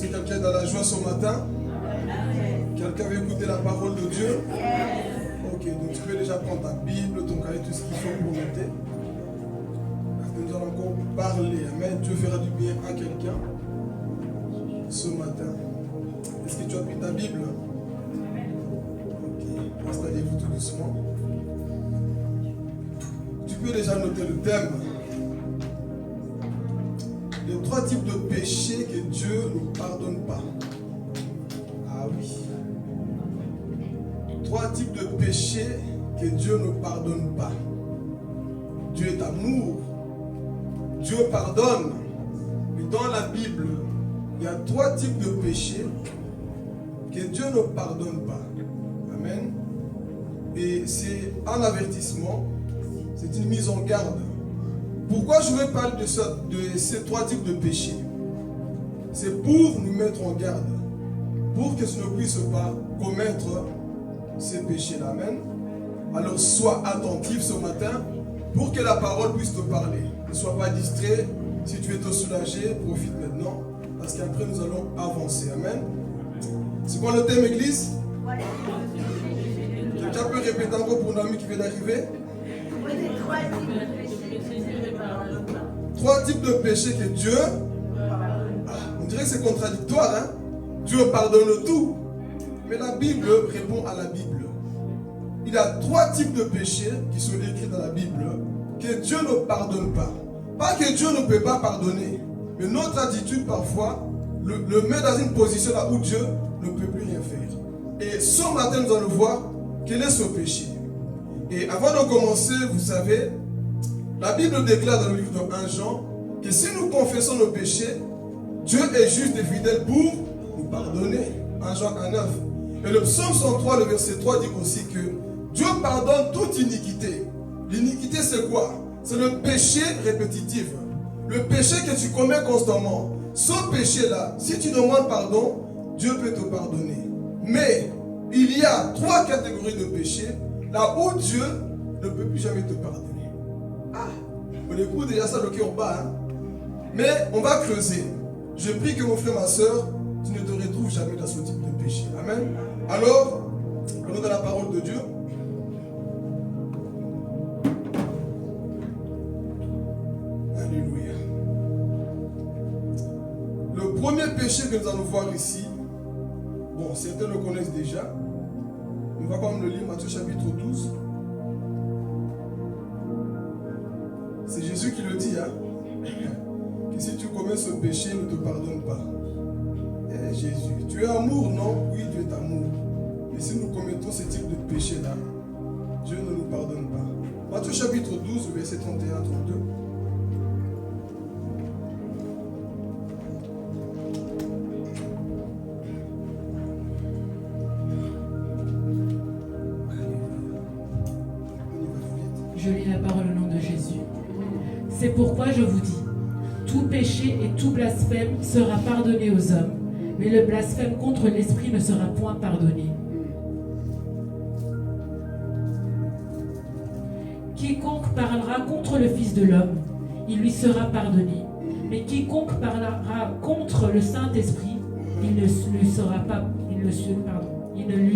que quelqu'un est dans la joie ce matin? Quelqu'un veut écouter la parole de Dieu? Ok, donc tu peux déjà prendre ta Bible, ton cahier, tout ce qu'il faut pour noter. Parce que nous allons encore parler. Amen. Dieu fera du bien à quelqu'un ce matin. Est-ce que tu as pris ta Bible? Ok, installez-vous tout doucement. Tu peux déjà noter le thème. Les 3 types de péchés que Dieu ne pardonne pas. Ah oui. 3 types de péchés que Dieu ne pardonne pas. Dieu est amour. Dieu pardonne. Mais dans la Bible, il y a 3 types de péchés que Dieu ne pardonne pas. Amen. Et c'est un avertissement. C'est une mise en garde. Pourquoi je veux parler de ces 3 types de péchés? C'est pour nous mettre en garde. Pour que tu ne puisses pas commettre ces péchés-là. Amen. Alors sois attentif ce matin pour que la parole puisse te parler. Ne sois pas distrait. Si tu es trop soulagé, profite maintenant. Parce qu'après nous allons avancer. Amen. C'est quoi le thème, église? Quelqu'un peut répéter encore pour un ami qui vient d'arriver? 3 types de péchés que Dieu... on dirait que c'est contradictoire. Hein? Dieu pardonne tout. Mais la Bible répond à la Bible. Il y a 3 types de péchés qui sont écrits dans la Bible que Dieu ne pardonne pas. Pas que Dieu ne peut pas pardonner. Mais notre attitude parfois le met dans une position là où Dieu ne peut plus rien faire. Et ce matin nous allons voir quel est ce péché. Et avant de commencer, vous savez, la Bible déclare dans le livre de 1 Jean que si nous confessons nos péchés, Dieu est juste et fidèle pour nous pardonner. 1 Jean 1,9. Et le psaume 103, le verset 3 dit aussi que Dieu pardonne toute iniquité. L'iniquité c'est quoi? C'est le péché répétitif. Le péché que tu commets constamment. Ce péché-là, si tu demandes pardon, Dieu peut te pardonner. Mais il y a 3 catégories de péchés là où Dieu ne peut plus jamais te pardonner. Ah, on écoute déjà ça le cœur bas. Hein? Mais on va creuser. Je prie que mon frère, ma soeur, tu ne te retrouves jamais dans ce type de péché. Amen. Alors, au nom de la parole de Dieu, alléluia. Le premier péché que nous allons voir ici, bon, certains le connaissent déjà. On va quand même le lire, Matthieu chapitre 12. C'est Jésus qui le dit, hein. Que si tu commets ce péché, il ne te pardonne pas. Eh Jésus, tu es amour, non? Oui, tu es amour. Mais si nous commettons ce type de péché-là, Dieu ne nous pardonne pas. Matthieu chapitre 12, verset 31 à 32. Je lis la parole au nom de Jésus. C'est pourquoi je vous dis, tout péché et tout blasphème sera pardonné aux hommes, mais le blasphème contre l'Esprit ne sera point pardonné. Quiconque parlera contre le Fils de l'homme, il lui sera pardonné. Mais quiconque parlera contre le Saint-Esprit, il ne lui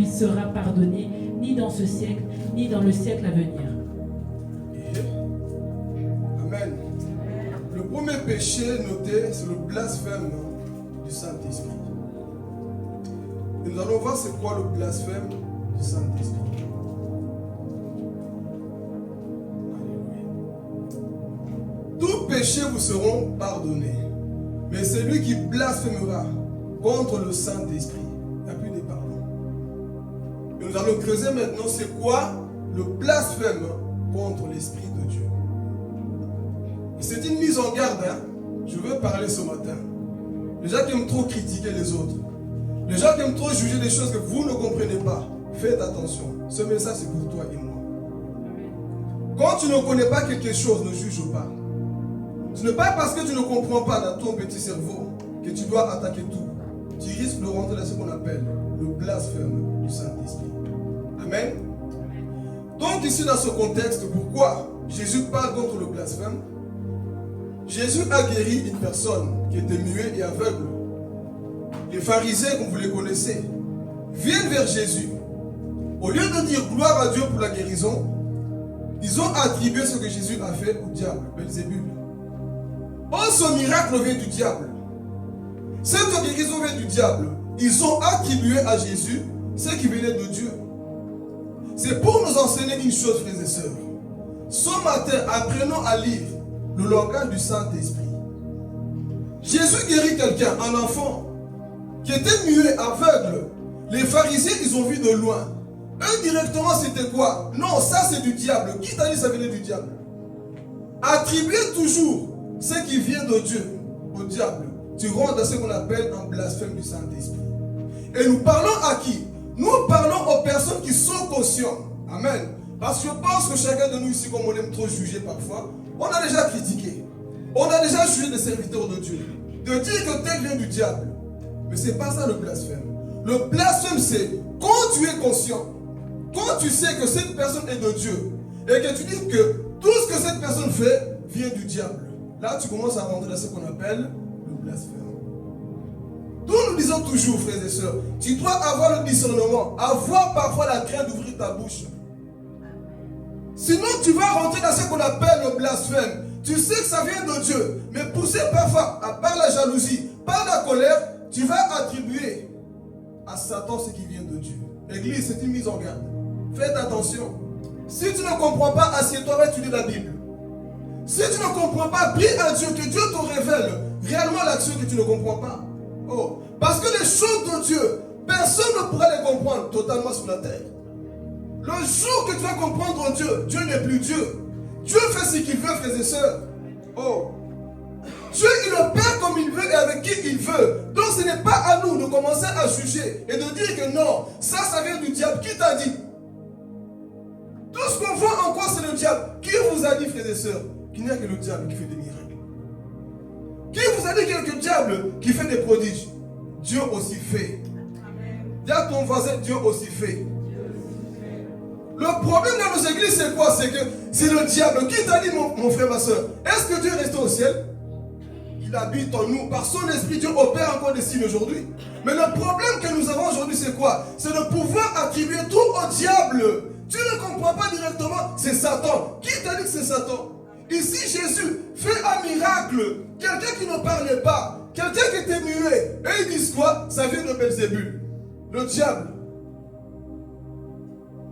sera pardonné ni dans ce siècle, ni dans le siècle à venir. Amen. Le premier péché noté, c'est le blasphème du Saint-Esprit. Et nous allons voir c'est quoi le blasphème du Saint-Esprit. Tout péché vous seront pardonnés. Mais celui qui blasphémera contre le Saint-Esprit, il n'y a plus de pardon. Et nous allons creuser maintenant c'est quoi le blasphème contre l'Esprit de Dieu. Et c'est une mise en garde, hein. Je veux parler ce matin. Les gens qui aiment trop critiquer les autres. Les gens qui aiment trop juger des choses que vous ne comprenez pas. Faites attention. Ce message c'est pour toi et moi. Quand tu ne connais pas quelque chose, ne juge pas. Ce n'est pas parce que tu ne comprends pas dans ton petit cerveau que tu dois attaquer tout. Tu risques de rentrer dans ce qu'on appelle le blasphème du Saint-Esprit. Amen. Donc ici dans ce contexte, pourquoi Jésus parle contre le blasphème? Jésus a guéri une personne qui était muette et aveugle. les pharisiens, comme vous les connaissez, viennent vers Jésus. Au lieu de dire gloire à Dieu pour la guérison, ils ont attribué ce que Jésus a fait au diable, Belzébul. Oh, ce miracle vient du diable. Cette guérison vient du diable. Ils ont attribué à Jésus ce qui venait de Dieu. C'est pour nous enseigner une chose, frères et sœurs. Ce matin, apprenons à lire le langage du Saint-Esprit. Jésus guérit quelqu'un, un enfant, qui était muet, aveugle. Les pharisiens, ils ont vu de loin. Indirectement, c'était quoi? Non, ça c'est du diable. Qui t'a dit que ça venait du diable? Attribuer toujours ce qui vient de Dieu au diable, tu rentres dans ce qu'on appelle un blasphème du Saint-Esprit. Et nous parlons à qui? Nous parlons aux personnes qui sont conscientes. Amen. Parce que je pense que chacun de nous ici, comme on aime trop juger parfois, on a déjà critiqué. On a déjà jugé des serviteurs de Dieu. De dire que tel vient du diable. Mais ce n'est pas ça le blasphème. Le blasphème, c'est quand tu es conscient, quand tu sais que cette personne est de Dieu, et que tu dis que tout ce que cette personne fait vient du diable. Là, tu commences à rentrer dans ce qu'on appelle le blasphème. D'où nous disons toujours, frères et sœurs, tu dois avoir le discernement, avoir parfois la crainte d'ouvrir ta bouche. Sinon, tu vas rentrer dans ce qu'on appelle le blasphème. Tu sais que ça vient de Dieu, mais poussé parfois par la jalousie, par la colère, tu vas attribuer à Satan ce qui vient de Dieu. L'église, c'est une mise en garde. Faites attention. Si tu ne comprends pas, assieds-toi, va étudier la Bible. Si tu ne comprends pas, prie à Dieu, que Dieu te révèle réellement l'action que tu ne comprends pas. Oh, parce que les choses de Dieu, personne ne pourra les comprendre totalement sur la terre. Le jour que tu vas comprendre Dieu, Dieu n'est plus Dieu. Dieu fait ce qu'il veut, frères et sœurs. Oh, Dieu, il opère comme il veut et avec qui il veut. Donc ce n'est pas à nous de commencer à juger et de dire que non, ça vient du diable. Qui t'a dit? Tout ce qu'on voit en quoi c'est le diable. Qui vous a dit, frères et sœurs, qu'il n'y a que le diable qui fait des miracles? Qui vous a dit qu'il y a que le diable qui fait des prodiges? Dieu aussi fait. Dis à ton voisin, Dieu aussi fait. Le problème dans nos églises, c'est quoi? C'est que c'est le diable. Qui t'a dit, mon frère, ma soeur? Est-ce que Dieu est resté au ciel? Il habite en nous. Par son esprit, Dieu opère encore des signes aujourd'hui. Mais le problème que nous avons aujourd'hui, c'est quoi? C'est de pouvoir attribuer tout au diable. Tu ne comprends pas directement, c'est Satan. Qui t'a dit que c'est Satan? Ici, Jésus fait un miracle. Quelqu'un qui ne parlait pas, quelqu'un qui était muet. Et ils disent quoi? Ça vient de Belzébul, le diable.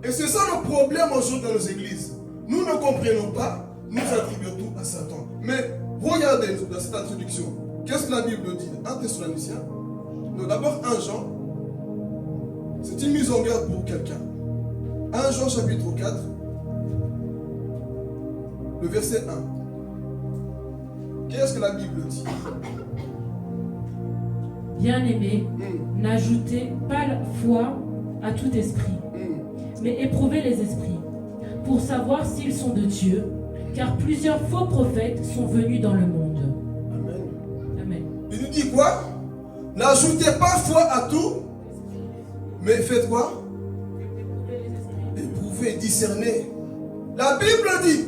Et c'est ça le problème aujourd'hui dans nos églises. Nous ne comprenons pas, nous attribuons tout à Satan. Mais regardez dans cette introduction, qu'est-ce que la Bible dit? 1 Thessaloniciens, d'abord 1 Jean, c'est une mise en garde pour quelqu'un. 1 Jean chapitre 4, le verset 1. Qu'est-ce que la Bible dit? Bien-aimés, n'ajoutez pas la foi à tout esprit, mais éprouvez les esprits, pour savoir s'ils sont de Dieu, car plusieurs faux prophètes sont venus dans le monde. Amen. Amen. Il nous dit quoi? N'ajoutez pas foi à tout, mais faites quoi? Éprouvez, discerner. La Bible dit,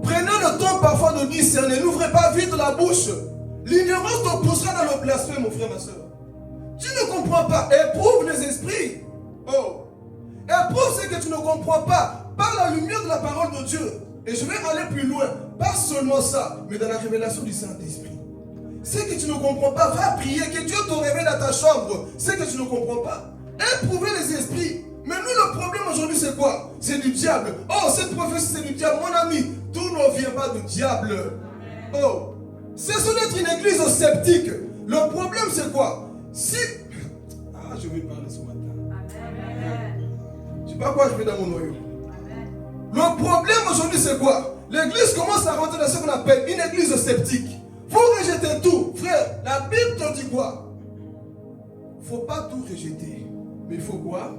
prenez le temps parfois de discerner, n'ouvrez pas vite la bouche. L'ignorance te poussera dans le blasphème, mon frère, ma soeur. Tu ne comprends pas, éprouve les esprits. Oh. Éprouve ce que tu ne comprends pas par la lumière de la parole de Dieu. Et je vais aller plus loin. Pas seulement ça, mais dans la révélation du Saint-Esprit. Ce que tu ne comprends pas, va prier, que Dieu te révèle dans ta chambre. Ce que tu ne comprends pas. Éprouvez les esprits. Mais nous, le problème aujourd'hui, c'est quoi? C'est du diable. Oh, cette prophétie, c'est du diable. Mon ami, tout ne vient pas du diable. Oh, c'est ce d'être une église sceptique. Le problème, c'est quoi? Si... Ah, je vais parler ce matin. Je ne sais pas quoi je vais dans mon noyau. Le problème aujourd'hui, c'est quoi? L'église commence à rentrer dans ce qu'on appelle une église sceptique. Vous rejetez tout. Frère, la Bible te dit quoi? Il ne faut pas tout rejeter. Mais il faut quoi?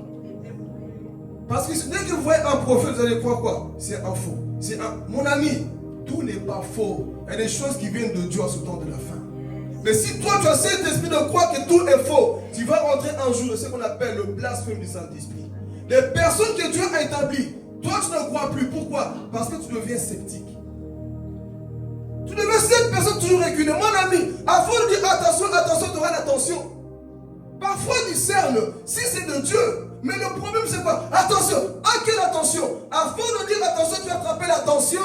Parce que dès que vous voyez un prophète, vous allez croire quoi? C'est un faux. Mon ami, tout n'est pas faux. Il y a des choses qui viennent de Dieu à ce temps de la fin. Mais si toi tu as cet esprit de croire que tout est faux, tu vas rentrer un jour dans ce qu'on appelle le blasphème du Saint-Esprit. Les personnes que Dieu a établies, toi tu ne crois plus. Pourquoi? Parce que tu deviens sceptique. Tu deviens cette personne toujours reculée. Mon ami, avant de dire attention, attention, tu auras l'attention. concerne, si c'est de Dieu. Mais le problème c'est quoi? Attention, à quelle attention? Avant de dire attention, tu vas attraper l'attention.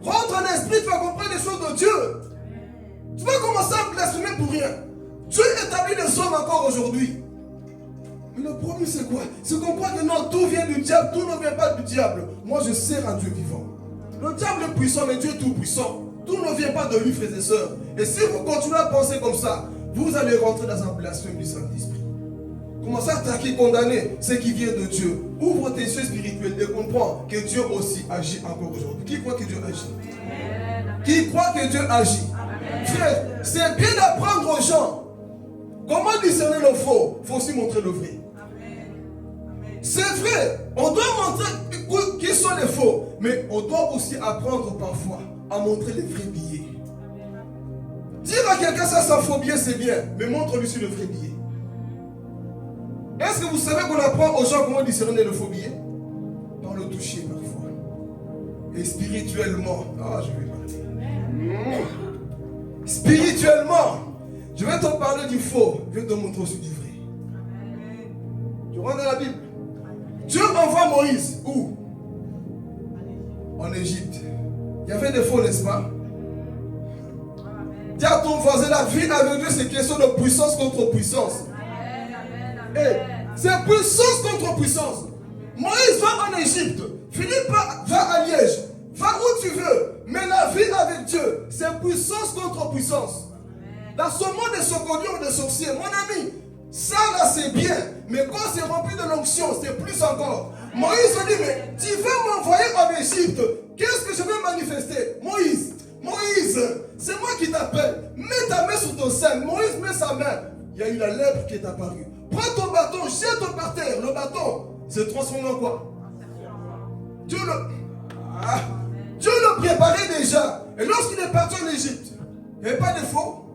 Rentre en esprit, tu vas comprendre les choses de Dieu. Tu vas commencer à blasphémer pour rien. Dieu établit les hommes encore aujourd'hui. Mais le problème c'est quoi? C'est qu'on croit que non, tout vient du diable, tout ne vient pas du diable. Moi je sers un Dieu vivant. Le diable est puissant, mais Dieu est tout puissant. Tout ne vient pas de lui, frères et sœurs. Et si vous continuez à penser comme ça, vous allez rentrer dans un blasphème du Saint-Esprit. Commencez à attaquer, condamner ce qui vient de Dieu. Ouvre tes yeux spirituels et comprends que Dieu aussi agit encore aujourd'hui. Qui croit que Dieu agit? Qui croit que Dieu agit? Frère, c'est bien d'apprendre aux gens comment discerner le faux. Il faut aussi montrer le vrai. C'est vrai, on doit montrer qui sont les faux, mais on doit aussi apprendre parfois à montrer les vrais billets. Dire à quelqu'un ça, c'est un faux billet, c'est bien, mais montre-lui sur le vrai billet. Est-ce que vous savez qu'on apprend aux gens comment discerner le faux billet? Par le toucher parfois. Et spirituellement, je vais parler. Spirituellement, je vais te parler du faux, je vais te montrer aussi du vrai. Tu rentres dans la Bible. Dieu envoie Moïse où? En Égypte. Il y avait des faux, n'est-ce pas? Dis à ton voisin, la vie avec Dieu, c'est question de puissance contre puissance. C'est puissance contre puissance. Moïse va en Égypte. Philippe va à Liège. Va où tu veux. Mais la vie avec Dieu, c'est puissance contre puissance. Dans ce monde des socolions, des sorciers, mon ami, ça là c'est bien. Mais quand c'est rempli de l'onction, c'est plus encore. Moïse dit, mais tu veux m'envoyer en Égypte. Qu'est-ce que je vais manifester? Moïse, c'est moi qui t'appelle. Mets ta main sur ton sein. Moïse met sa main. Il y a eu la lèpre qui est apparue. Prends ton bâton, jette-le par terre. Le bâton se transforme en quoi? Dieu le préparait déjà. Et lorsqu'il est parti en Égypte, il n'y avait pas de faux.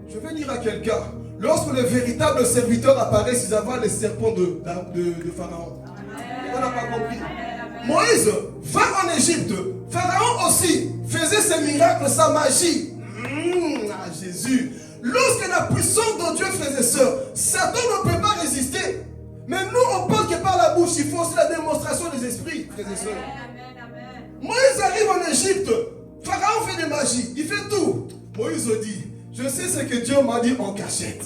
Je vais dire à quelqu'un, lorsque les véritables serviteurs apparaissent, ils avalent les serpents de Pharaon. On n'a pas compris. Moïse va en Égypte. Pharaon aussi faisait ses miracles, sa magie. Jésus. Lorsque la puissance de Dieu, frères et sœurs, Satan ne peut pas résister. Mais nous, on pense que par la bouche, il faut aussi la démonstration des esprits, frères et sœurs. Moïse arrive en Égypte. Pharaon fait des magies. Il fait tout. Moïse dit, je sais ce que Dieu m'a dit en cachette.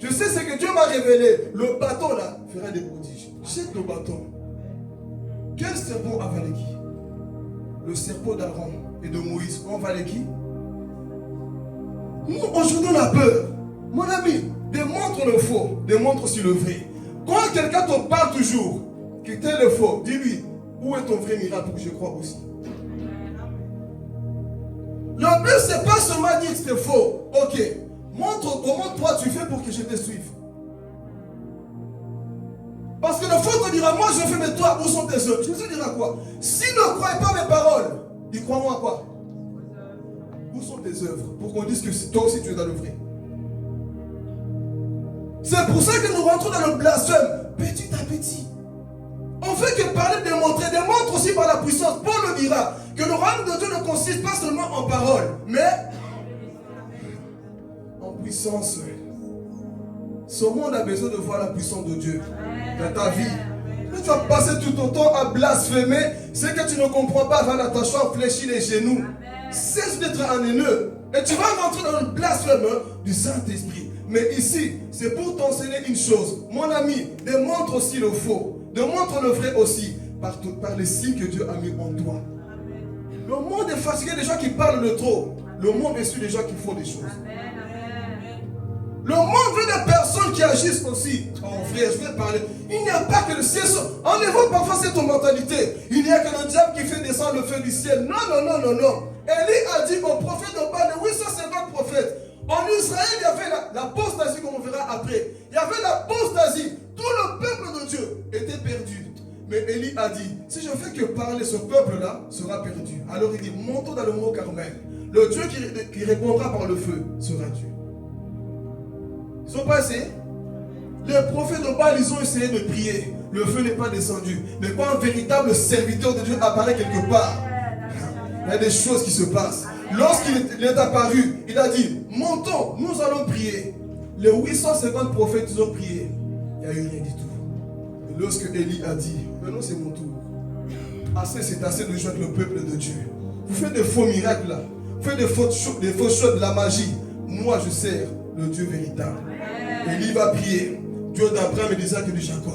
Je sais ce que Dieu m'a révélé. Le bâton là fera des prodiges. Jette le bâton. Quel serpent a avalé qui? Le serpent d'Aaron et de Moïse. On avalé qui? Nous, aujourd'hui, on a peur. Mon ami, démontre le faux, démontre aussi le vrai. Quand quelqu'un te parle toujours que tu es le faux, dis-lui, où est ton vrai miracle pour que je croie aussi? Le but, c'est pas seulement dire que c'est faux. Ok, montre comment toi tu fais pour que je te suive. Parce que le faux te dira, moi je fais, mais toi, où sont tes œuvres? Jésus dira quoi? S'il ne croit pas mes paroles, il croit-moi quoi? Où sont tes œuvres? Pour qu'on dise que toi aussi tu es dans le vrai. C'est pour ça que nous rentrons dans le blasphème, petit à petit. On fait que parler, démontrer, démontre aussi par la puissance. Paul le dira, que le royaume de Dieu ne consiste pas seulement en parole, mais en puissance. Ce monde a besoin de voir la puissance de Dieu dans ta vie. Mais tu vas passer tout ton temps à blasphémer ce que tu ne comprends pas avant l'attachement, fléchir les genoux. Cesse d'être un haineux. Et tu vas rentrer dans le blasphème du Saint-Esprit. Mais ici, c'est pour t'enseigner une chose. Mon ami, démontre aussi le faux. Démontre le vrai aussi par les signes que Dieu a mis en toi. Le monde est fatigué des gens qui parlent de trop. Le monde est sûr des gens qui font des choses. Le monde veut des personnes qui agissent aussi. Oh frère, je vais parler. Il n'y a pas que le ciel. Enlevons parfois cette mentalité. Il n'y a que le diable qui fait descendre le feu du ciel. Non. Élie a dit au prophète de Baal, 850 prophètes. En Israël, il y avait l'apostasie, comme on verra après. Il y avait l'apostasie. Tout le peuple de Dieu était perdu. Mais Élie a dit, si je fais que parler, ce peuple-là sera perdu. Alors il dit, montons dans le mont Carmel. Le Dieu qui répondra par le feu sera Dieu. Ils sont pas essayés. Les prophètes de Baal, ils ont essayé de prier. Le feu n'est pas descendu. Mais quand un véritable serviteur de Dieu apparaît quelque part, il y a des choses qui se passent. Lorsqu'il est apparu, il a dit, montons, nous allons prier. Les 850 prophètes, ils ont prié. Il n'y a eu rien du tout. Et lorsque Élie a dit, maintenant c'est mon tour. Assez, c'est assez de jouer avec le peuple de Dieu. Vous faites des faux miracles là. Vous faites des fausses choses, de la magie. Moi, je sers le Dieu véritable. Élie va prier. Dieu d'Abraham et d'Isaac et de Jacob.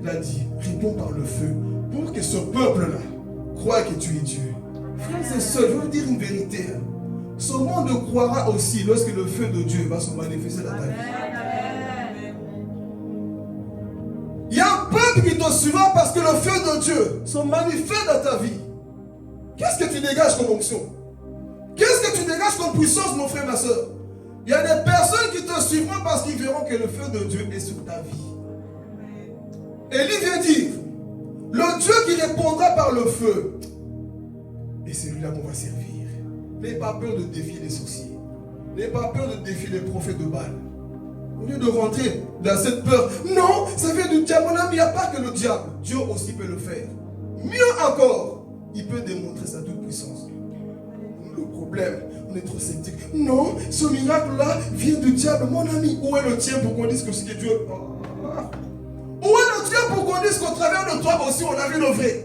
Il a dit, réponds par le feu. Pour que ce peuple-là croie que tu es Dieu. Frères et sœurs, je veux dire une vérité. Ce monde croira aussi lorsque le feu de Dieu va se manifester dans ta vie. Il y a un peuple qui te suivra parce que le feu de Dieu se manifeste dans ta vie. Qu'est-ce que tu dégages comme onction? Qu'est-ce que tu dégages comme puissance, mon frère, ma soeur? Il y a des personnes qui te suivront parce qu'ils verront que le feu de Dieu est sur ta vie. Élie vient dire, le Dieu qui répondra par le feu, et c'est celui-là qu'on va servir. N'ayez pas peur de défier les sorciers. N'ayez pas peur de défier les prophètes de Baal. Au lieu de rentrer dans cette peur, non, ça vient du diable. Mon ami, il n'y a pas que le diable. Dieu aussi peut le faire. Mieux encore, il peut démontrer sa toute puissance. Le problème, on est trop sceptique. Non, ce miracle-là vient du diable. Mon ami, où est le tien pour qu'on dise que c'est Dieu? Où est le tien pour qu'on dise qu'au travers de toi aussi on a vu le vrai?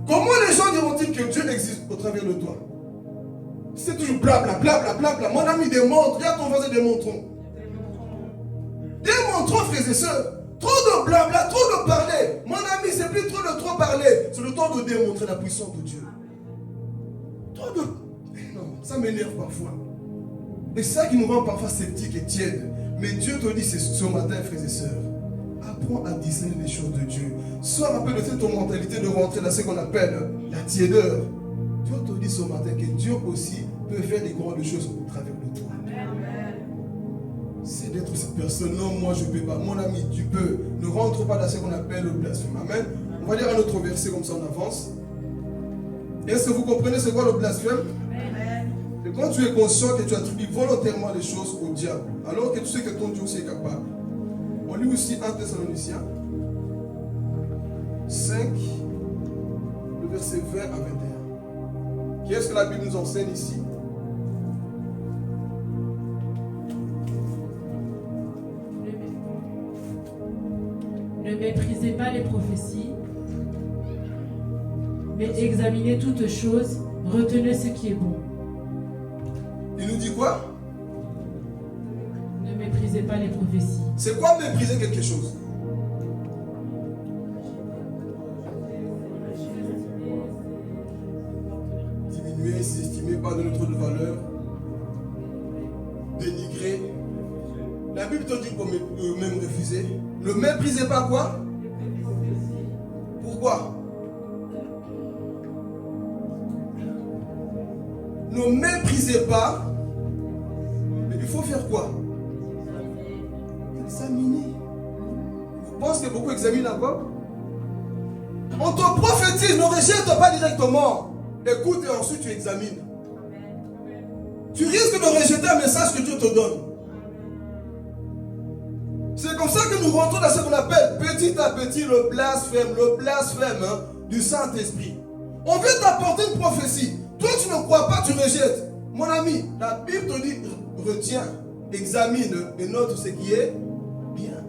Comment les gens diront-ils que Dieu existe au travers de toi? C'est toujours blabla, blabla, blabla. Mon ami, démontre. Regarde ton voisin, démontrons. Démontrons, frères et sœurs. Trop de blabla, trop de parler. Mon ami, c'est plus trop de trop parler. C'est le temps de démontrer la puissance de Dieu. Trop de... Non, ça m'énerve parfois. Et c'est ça qui nous rend parfois sceptiques et tièdes. Mais Dieu te dit ce matin, frères et sœurs, apprends à discerner les choses de Dieu. Sois rappelé de cette mentalité de rentrer dans ce qu'on appelle la tiédeur. Dieu te dit ce matin que Dieu aussi peut faire des grandes choses au travers de toi. C'est d'être cette personne. Non, moi je ne peux pas. Mon ami, tu peux. Ne rentre pas dans ce qu'on appelle le blasphème. Amen. On va lire un autre verset comme ça on avance. Est-ce que vous comprenez c'est quoi le blasphème? Et quand tu es conscient que tu attribues volontairement les choses au diable, alors que tu sais que ton Dieu aussi est capable. On lit aussi 1 Thessaloniciens 5, le verset 20 à 21. Qu'est-ce que la Bible nous enseigne ici? Ne méprisez pas les prophéties, mais examinez toutes choses, retenez ce qui est bon. Il nous dit quoi? Ne méprisez pas les prophéties. C'est quoi mépriser quelque chose? Diminuer, s'estimer, pas donner trop de valeur, dénigrer. La Bible te dit qu'on même refuser. Ne méprisez pas quoi? Pourquoi? Ne méprisez pas. Mais il faut faire quoi? Examiner. Vous pensez que beaucoup examinent encore? On te prophétise, ne rejette pas directement. Écoute et ensuite tu examines. Tu risques de rejeter un message que Dieu te donne. C'est comme ça que nous rentrons dans ce qu'on appelle petit à petit le blasphème du Saint-Esprit. On veut t'apporter une prophétie. Toi tu ne crois pas, tu rejettes. Mon ami, la Bible te dit retiens, examine et note ce qui est bien.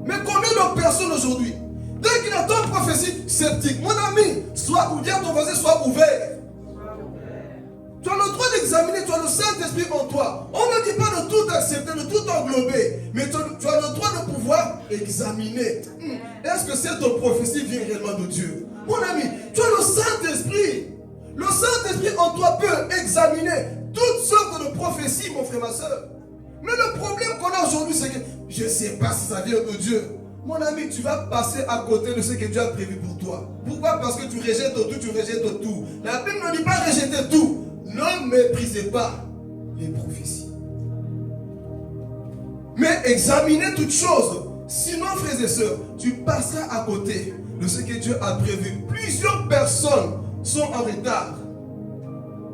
Mais combien de personnes aujourd'hui, dès qu'il entend une prophétie sceptique, mon ami, sois ouvert, ton voisin soit ouvert. Tu as le droit d'examiner, tu as le Saint-Esprit en toi. On ne dit pas de tout accepter, de tout englober, mais tu as le droit de pouvoir examiner. Est-ce que cette prophétie vient réellement de Dieu? Mon ami, tu as le Saint-Esprit. Le Saint-Esprit en toi peut examiner toutes sortes de prophéties, mon frère, ma soeur. Mais le problème qu'on a aujourd'hui, c'est que je ne sais pas si ça vient de Dieu. Mon ami, tu vas passer à côté de ce que Dieu a prévu pour toi. Pourquoi? Parce que tu rejettes tout, tu rejettes tout. La Bible ne dit pas rejeter tout. Ne méprisez pas les prophéties. Mais examinez toutes choses. Sinon, frères et sœurs, tu passeras à côté de ce que Dieu a prévu. Plusieurs personnes sont en retard.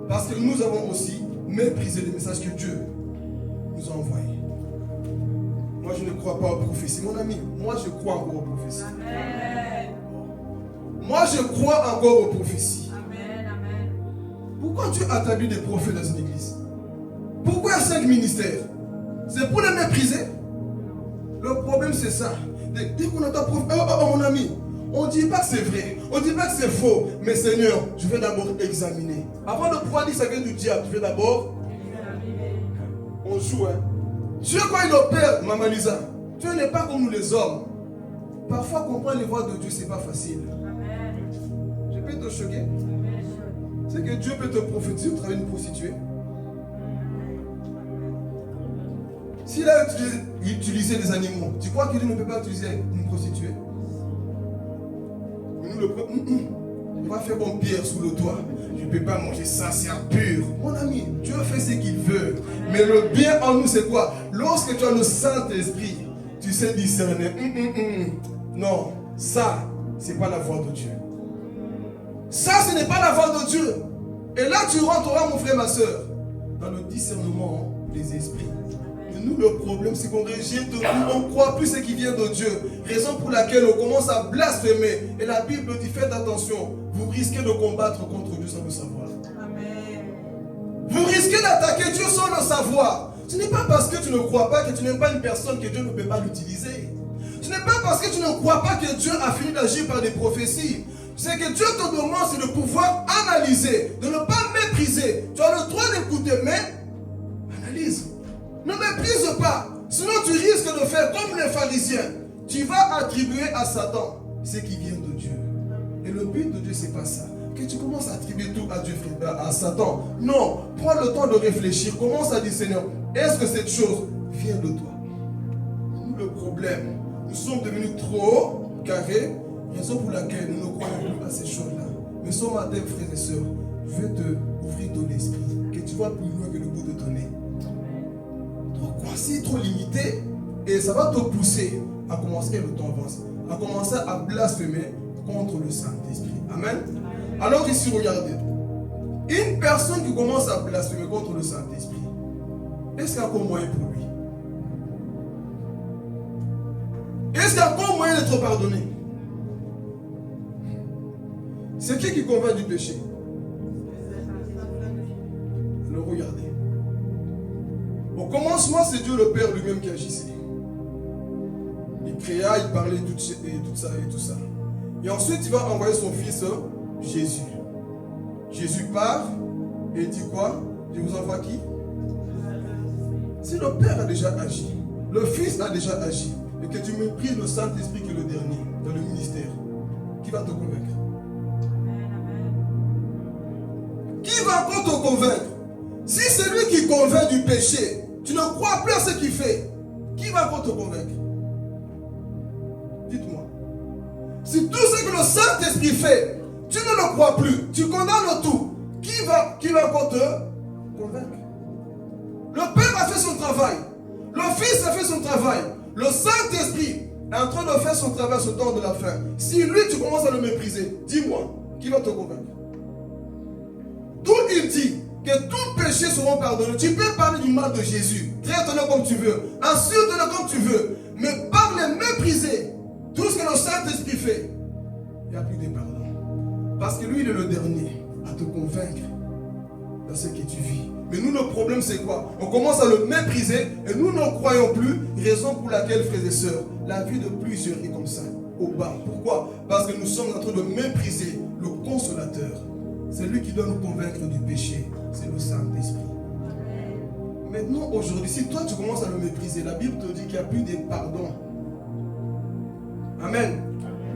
Parce que nous avons aussi méprisé les messages que Dieu nous a envoyés. Moi, je ne crois pas aux prophéties. Mon ami, moi, je crois encore aux prophéties. Amen. Moi, je crois encore aux prophéties. Amen, amen. Pourquoi Dieu a établi des prophètes dans une église? Pourquoi il y a 5 ministères? C'est pour les mépriser. Le problème c'est ça. Dès qu'on entend mon ami, on ne dit pas que c'est vrai, on ne dit pas que c'est faux. Mais Seigneur, je vais d'abord examiner. Avant de pouvoir dire que ça vient du diable, je vais d'abord examiner. On joue, hein. Dieu, quand il opère, Maman Lisa, Dieu n'est pas comme nous les hommes. Parfois, comprendre les voies de Dieu, c'est pas facile. Je peux te choquer. C'est que Dieu peut te prophétiser au travers d'une prostituée. S'il a utilisé des animaux, tu crois que Dieu ne peut pas utiliser une prostituée? Mais nous, on va faire bon pierre sous le toit. Je ne peux pas manger ça, c'est impur. Mon ami, Dieu fait ce qu'il veut. Mais le bien en nous, c'est quoi? Lorsque tu as le Saint-Esprit, tu sais discerner. Non, ça, ce n'est pas la voie de Dieu. Ça, ce n'est pas la voie de Dieu. Et là, tu rentreras, mon frère, ma soeur, dans le discernement des esprits. Et nous, le problème, c'est qu'on rejette tout, on ne croit plus ce qui vient de Dieu. Raison pour laquelle on commence à blasphémer. Et la Bible dit, faites attention, vous risquez de combattre contre Dieu sans le savoir. Amen. Vous risquez d'attaquer Dieu sans le savoir. Ce n'est pas parce que tu ne crois pas que tu n'es pas une personne que Dieu ne peut pas l'utiliser. Ce n'est pas parce que tu ne crois pas que Dieu a fini d'agir par des prophéties. C'est que Dieu te demande, c'est de pouvoir analyser, de ne pas mépriser. Tu as le droit d'écouter, mais analyse. Ne méprise pas. Sinon, tu risques de faire comme les pharisiens. Tu vas attribuer à Satan ce qui vient de Dieu. Et le but de Dieu, c'est pas ça. Que tu commences à attribuer tout à Dieu, à Satan. Non, prends le temps de réfléchir. Commence à dire, Seigneur, est-ce que cette chose vient de toi? Nous, le problème, nous sommes devenus trop carrés. Raison pour laquelle nous ne croyons plus à ces choses-là. Mais ce matin, frères et sœurs, je veux te ouvrir ton esprit, que tu vois plus loin que le bout de ton nez. Trop coincé, trop limité, et ça va te pousser à commencer, le temps avance, à commencer à blasphémer contre le Saint-Esprit. Amen. Alors ici, regardez. Une personne qui commence à blasphémer contre le Saint-Esprit, est-ce qu'il y a encore moyen pour lui? Est-ce qu'il y a encore moyen d'être pardonné? C'est qui convainc du péché? Alors regardez. Au commencement, c'est Dieu le Père lui-même qui agissait. Il créa, il parlait tout ça et tout ça. Et ensuite, il va envoyer son fils Jésus. Jésus part et il dit quoi? Je vous envoie qui? Si le Père a déjà agi, le Fils a déjà agi, et que tu méprises le Saint-Esprit qui est le dernier dans le ministère, qui va te convaincre? Qui va encore te convaincre? Si c'est lui qui convainc du péché, tu ne crois plus à ce qu'il fait, qui va encore te convaincre? Dites-moi. Si tout ce que le Saint-Esprit fait, tu ne le crois plus, tu condamnes tout, qui va encore te convaincre? Le Père a fait son travail, le Fils a fait son travail, le Saint-Esprit est en train de faire son travail ce temps de la fin. Si lui tu commences à le mépriser, dis-moi, qui va te convaincre? D'où il dit que tous péchés seront pardonnés. Tu peux parler du mal de Jésus, traite-le comme tu veux, insulte-le comme tu veux, mais par le mépriser, tout ce que le Saint-Esprit fait, il n'y a plus de pardon. Parce que lui, il est le dernier à te convaincre dans ce que tu vis. Mais nous, le problème, c'est quoi? On commence à le mépriser et nous ne croyons plus. Raison pour laquelle, frères et sœurs, la vie de plusieurs est comme ça, au bas. Pourquoi? Parce que nous sommes en train de mépriser le consolateur. C'est lui qui doit nous convaincre du péché. C'est le Saint-Esprit. Maintenant, aujourd'hui, si toi tu commences à le mépriser, la Bible te dit qu'il n'y a plus de pardon. Amen.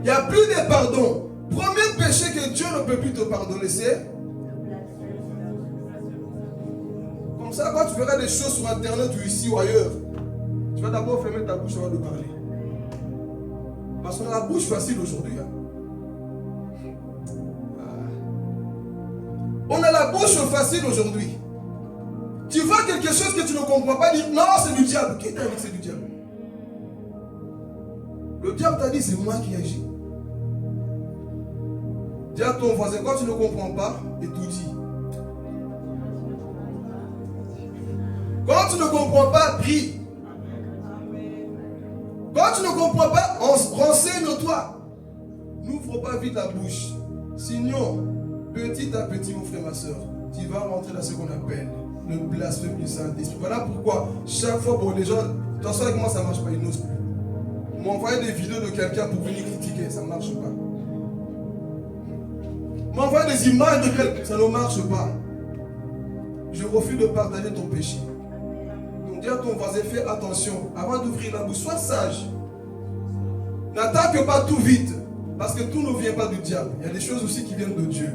Il n'y a plus de pardon. Premier péché que Dieu ne peut plus te pardonner, c'est... Comme ça, quand tu verras des choses sur Internet ou ici ou ailleurs, tu vas d'abord fermer ta bouche avant de parler. Parce qu'on a la bouche facile aujourd'hui. On a la bouche facile aujourd'hui. Tu vois quelque chose que tu ne comprends pas, dire non, c'est du diable. Qui t'a dit que c'est du diable? Le diable t'a dit c'est moi qui agis. Dis à ton voisin, quand tu ne comprends pas, et tout dit. Quand tu ne comprends pas, prie. Quand tu ne comprends pas, renseigne-toi. N'ouvre pas vite la bouche. Sinon, petit à petit, mon frère, ma soeur, tu vas rentrer dans ce qu'on appelle le blasphème du Saint-Esprit. Voilà pourquoi chaque fois, bon, les gens, attention avec moi, ça ne marche pas, ils n'osent plus. M'envoyer des vidéos de quelqu'un pour venir critiquer, ça ne marche pas. M'envoyer des images de quelqu'un, ça ne marche pas. Je refuse de partager ton péché. Donc dis à ton voisin, fais attention, avant d'ouvrir la bouche, sois sage. N'attaque pas tout vite, parce que tout ne vient pas du diable. Il y a des choses aussi qui viennent de Dieu.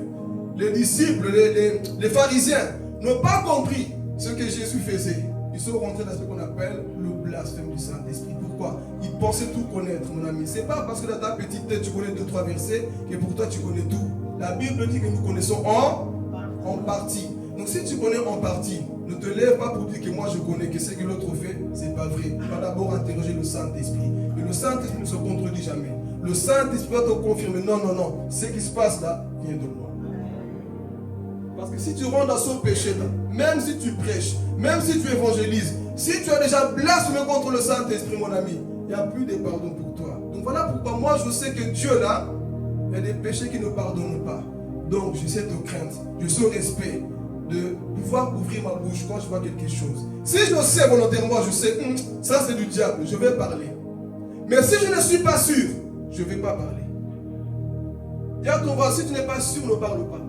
Les disciples, les pharisiens n'ont pas compris ce que Jésus faisait. Ils sont rentrés dans ce qu'on appelle le blasphème du Saint-Esprit. Pourquoi? Ils pensaient tout connaître, mon ami. Ce n'est pas parce que dans ta petite tête tu connais 2-3 versets que pour toi tu connais tout. La Bible dit que nous connaissons en partie. Donc si tu connais en partie, ne te lève pas pour dire que moi je connais, que ce que l'autre fait, c'est pas vrai. Tu vas d'abord interroger le Saint-Esprit. Et le Saint-Esprit ne se contredit jamais. Le Saint-Esprit va te confirmer, non, non, non, ce qui se passe là vient de moi. Parce que si tu rentres dans ce péché-là, même si tu prêches, même si tu évangélises, si tu as déjà blasphémé contre le Saint-Esprit, mon ami, il n'y a plus de pardon pour toi. Donc voilà pourquoi moi je sais que Dieu là, il y a des péchés qui ne pardonnent pas. Donc j'ai cette crainte, j'ai ce respect de pouvoir ouvrir ma bouche quand je vois quelque chose. Si je le sais volontairement, je sais, ça c'est du diable, je vais parler. Mais si je ne suis pas sûr, je ne vais pas parler. Dis à ton voisin, si tu n'es pas sûr, ne parle pas.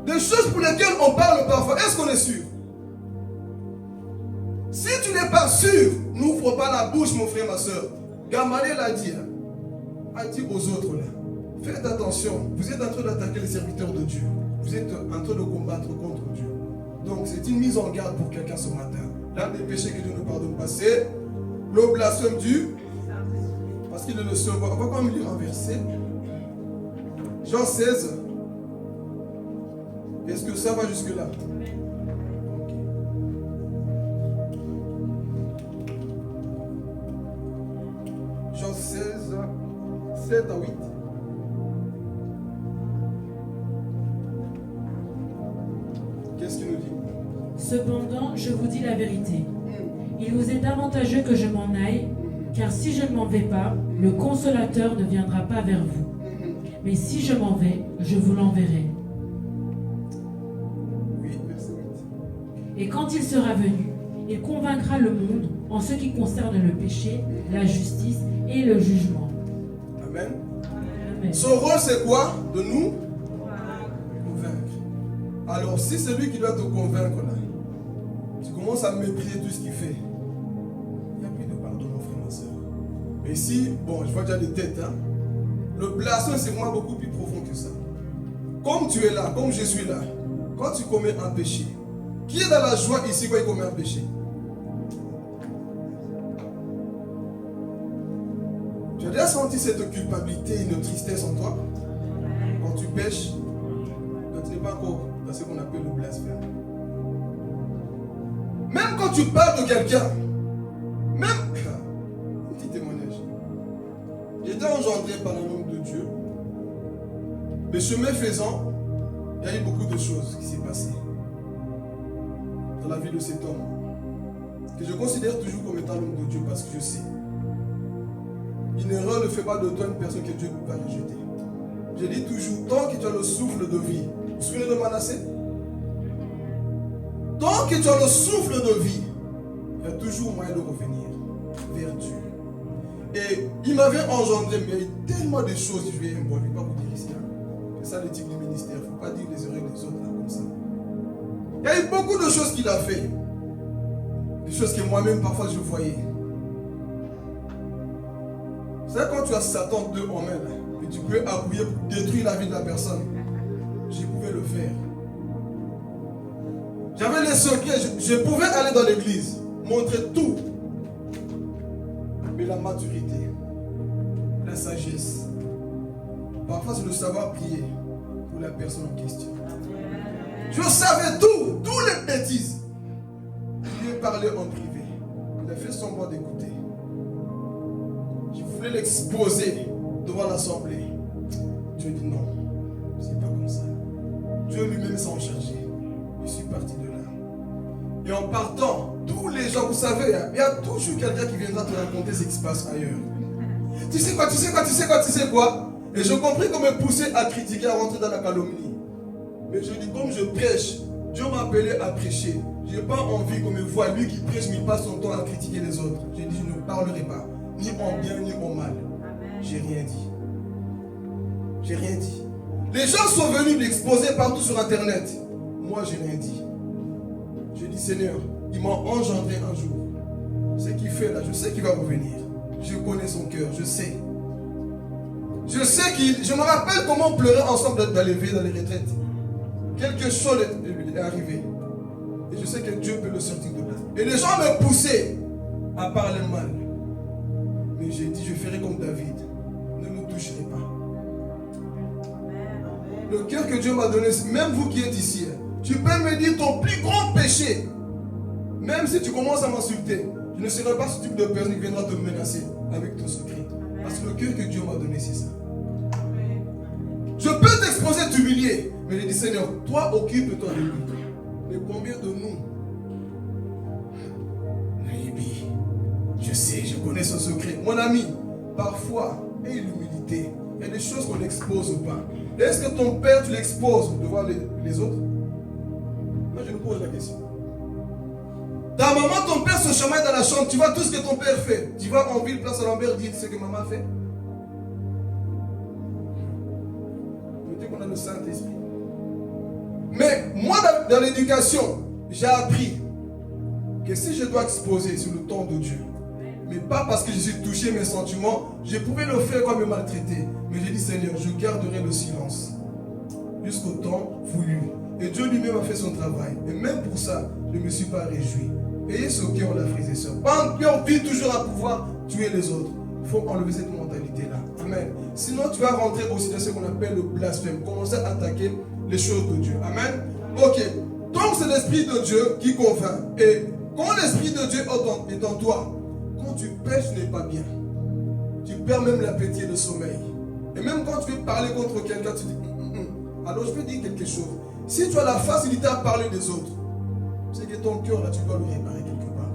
Des choses pour lesquelles on parle parfois, est-ce qu'on est sûr? Si tu n'es pas sûr, n'ouvre pas la bouche, mon frère, ma soeur. Gamaliel a dit aux autres là, faites attention, vous êtes en train d'attaquer les serviteurs de Dieu. Vous êtes en train de combattre contre Dieu. Donc c'est une mise en garde pour quelqu'un ce matin. L'un des péchés que Dieu ne pardonne pas, c'est le blasphème du, parce qu'il est le seul. On va quand même lire un verset. Jean 16. Est-ce que ça va jusque-là? Okay. Jean 16, 7 à 8. Qu'est-ce qu'il nous dit? Cependant, je vous dis la vérité. Il vous est avantageux que je m'en aille, car si je ne m'en vais pas, le Consolateur ne viendra pas vers vous. Mais si je m'en vais, je vous l'enverrai. Et quand il sera venu, il convaincra le monde en ce qui concerne le péché, la justice et le jugement. Amen. Amen. Son rôle, c'est quoi? De nous convaincre. Alors, si c'est lui qui doit te convaincre, là, tu commences à mépriser tout ce qu'il fait, il n'y a plus de pardon, mon frère, ma soeur. Mais si, bon, je vois déjà des têtes, hein. Le blasphème, c'est vraiment beaucoup plus profond que ça. Comme tu es là, comme je suis là, quand tu commets un péché, qui est dans la joie ici quand il commet un péché? Tu as déjà senti cette culpabilité et une tristesse en toi? Quand tu pêches, quand tu n'es pas encore dans ce qu'on appelle le blasphème. Même quand tu parles de quelqu'un, même, un petit témoignage. J'étais engendré par l'amour de Dieu. Mais chemin faisant, il y a eu beaucoup de choses qui s'est passées dans la vie de cet homme, que je considère toujours comme étant l'homme de Dieu parce que je sais. Une erreur ne fait pas de toi une personne que Dieu va rejeter. Je dis toujours, tant que tu as le souffle de vie, vous vous souvenez de Manassé? Tant que tu as le souffle de vie, il y a toujours moyen de revenir vers Dieu. Et il m'avait engendré, mais il y a eu tellement de choses, je ne vais pas vous dire ici. C'est ça le type du ministère, il ne faut pas dire les erreurs des autres là, comme ça. Il y a eu beaucoup de choses qu'il a fait. Des choses que moi-même parfois je voyais. C'est quand tu as Satan 2 en main, là, que tu peux appuyer pour détruire la vie de la personne. Je pouvais le faire. J'avais les secrets, je pouvais aller dans l'église, montrer tout. Mais la maturité, la sagesse, parfois c'est de savoir prier pour la personne en question. Je savais tout, toutes les bêtises. Il lui parlait en privé. Il a fait semblant d'écouter. Je voulais l'exposer devant l'assemblée. Dieu dit non, c'est pas comme ça. Dieu lui-même s'en chargeait. Je suis parti de là. Et en partant, tous les gens, vous savez, il y a toujours quelqu'un qui viendra te raconter ce qui se passe ailleurs. Tu sais quoi, tu sais quoi, tu sais quoi, tu sais quoi? Et je compris qu'on me poussait à critiquer, à rentrer dans la calomnie. Mais je dis, comme je prêche Dieu m'a appelé à prêcher. Je n'ai pas envie qu'on me voie, lui qui prêche, mais il passe son temps à critiquer les autres. J'ai dit, je ne parlerai pas, ni en bien, ni en mal. J'ai rien dit. J'ai rien dit. Les gens sont venus l'exposer partout sur Internet. Moi, j'ai rien dit. J'ai dit, Seigneur, il m'a engendré un jour. Ce qu'il fait là, je sais qu'il va revenir. Je connais son cœur, je sais. Je sais je me rappelle comment on pleurait ensemble dans les veilles, dans les retraites. Quelque chose est arrivé. Et je sais que Dieu peut le sortir de là. Et les gens me poussaient à parler mal. Mais j'ai dit, je ferai comme David. Ne me toucherez pas. Le cœur que Dieu m'a donné, même vous qui êtes ici, tu peux me dire ton plus grand péché. Même si tu commences à m'insulter, je ne serai pas ce type de personne qui viendra te menacer avec ton secret. Parce que le cœur que Dieu m'a donné, c'est ça. Je peux t'exposer, t'humilier. Mais je dis, Seigneur, toi occupe-toi de lui. Mais combien de nous, Naïbi, je sais, je connais son secret. Mon ami, parfois, et l'humilité, il y a des choses qu'on n'expose pas. Est-ce que ton père, tu l'exposes devant les autres? Moi, je nous pose la question. Ta maman, ton père se chamaille dans la chambre, tu vois tout ce que ton père fait. Tu vas en ville, place à Lambert, dire ce que maman fait. Je dis qu'on a le Saint-Esprit. Mais moi, dans l'éducation, j'ai appris que si je dois exposer sur le temps de Dieu, mais pas parce que je suis touché mes sentiments, je pouvais le faire comme me maltraiter. Mais j'ai dit, Seigneur, je garderai le silence jusqu'au temps voulu. Et Dieu lui-même a fait son travail. Et même pour ça, je ne me suis pas réjoui. Ayez ce cœur, la frères et sœurs. Pas un cœur vit toujours à pouvoir tuer les autres. Il faut enlever cette mentalité-là. Amen. Sinon, tu vas rentrer aussi dans ce qu'on appelle le blasphème. Commencer à attaquer les choses de Dieu. Amen. Ok. Donc, c'est l'Esprit de Dieu qui convainc. Et quand l'Esprit de Dieu est en toi, quand tu pêches, ce n'est pas bien. Tu perds même l'appétit et le sommeil. Et même quand tu veux parler contre quelqu'un, tu dis Alors, je vais dire quelque chose. Si tu as la facilité à parler des autres, c'est que ton cœur, là, tu dois le réparer quelque part.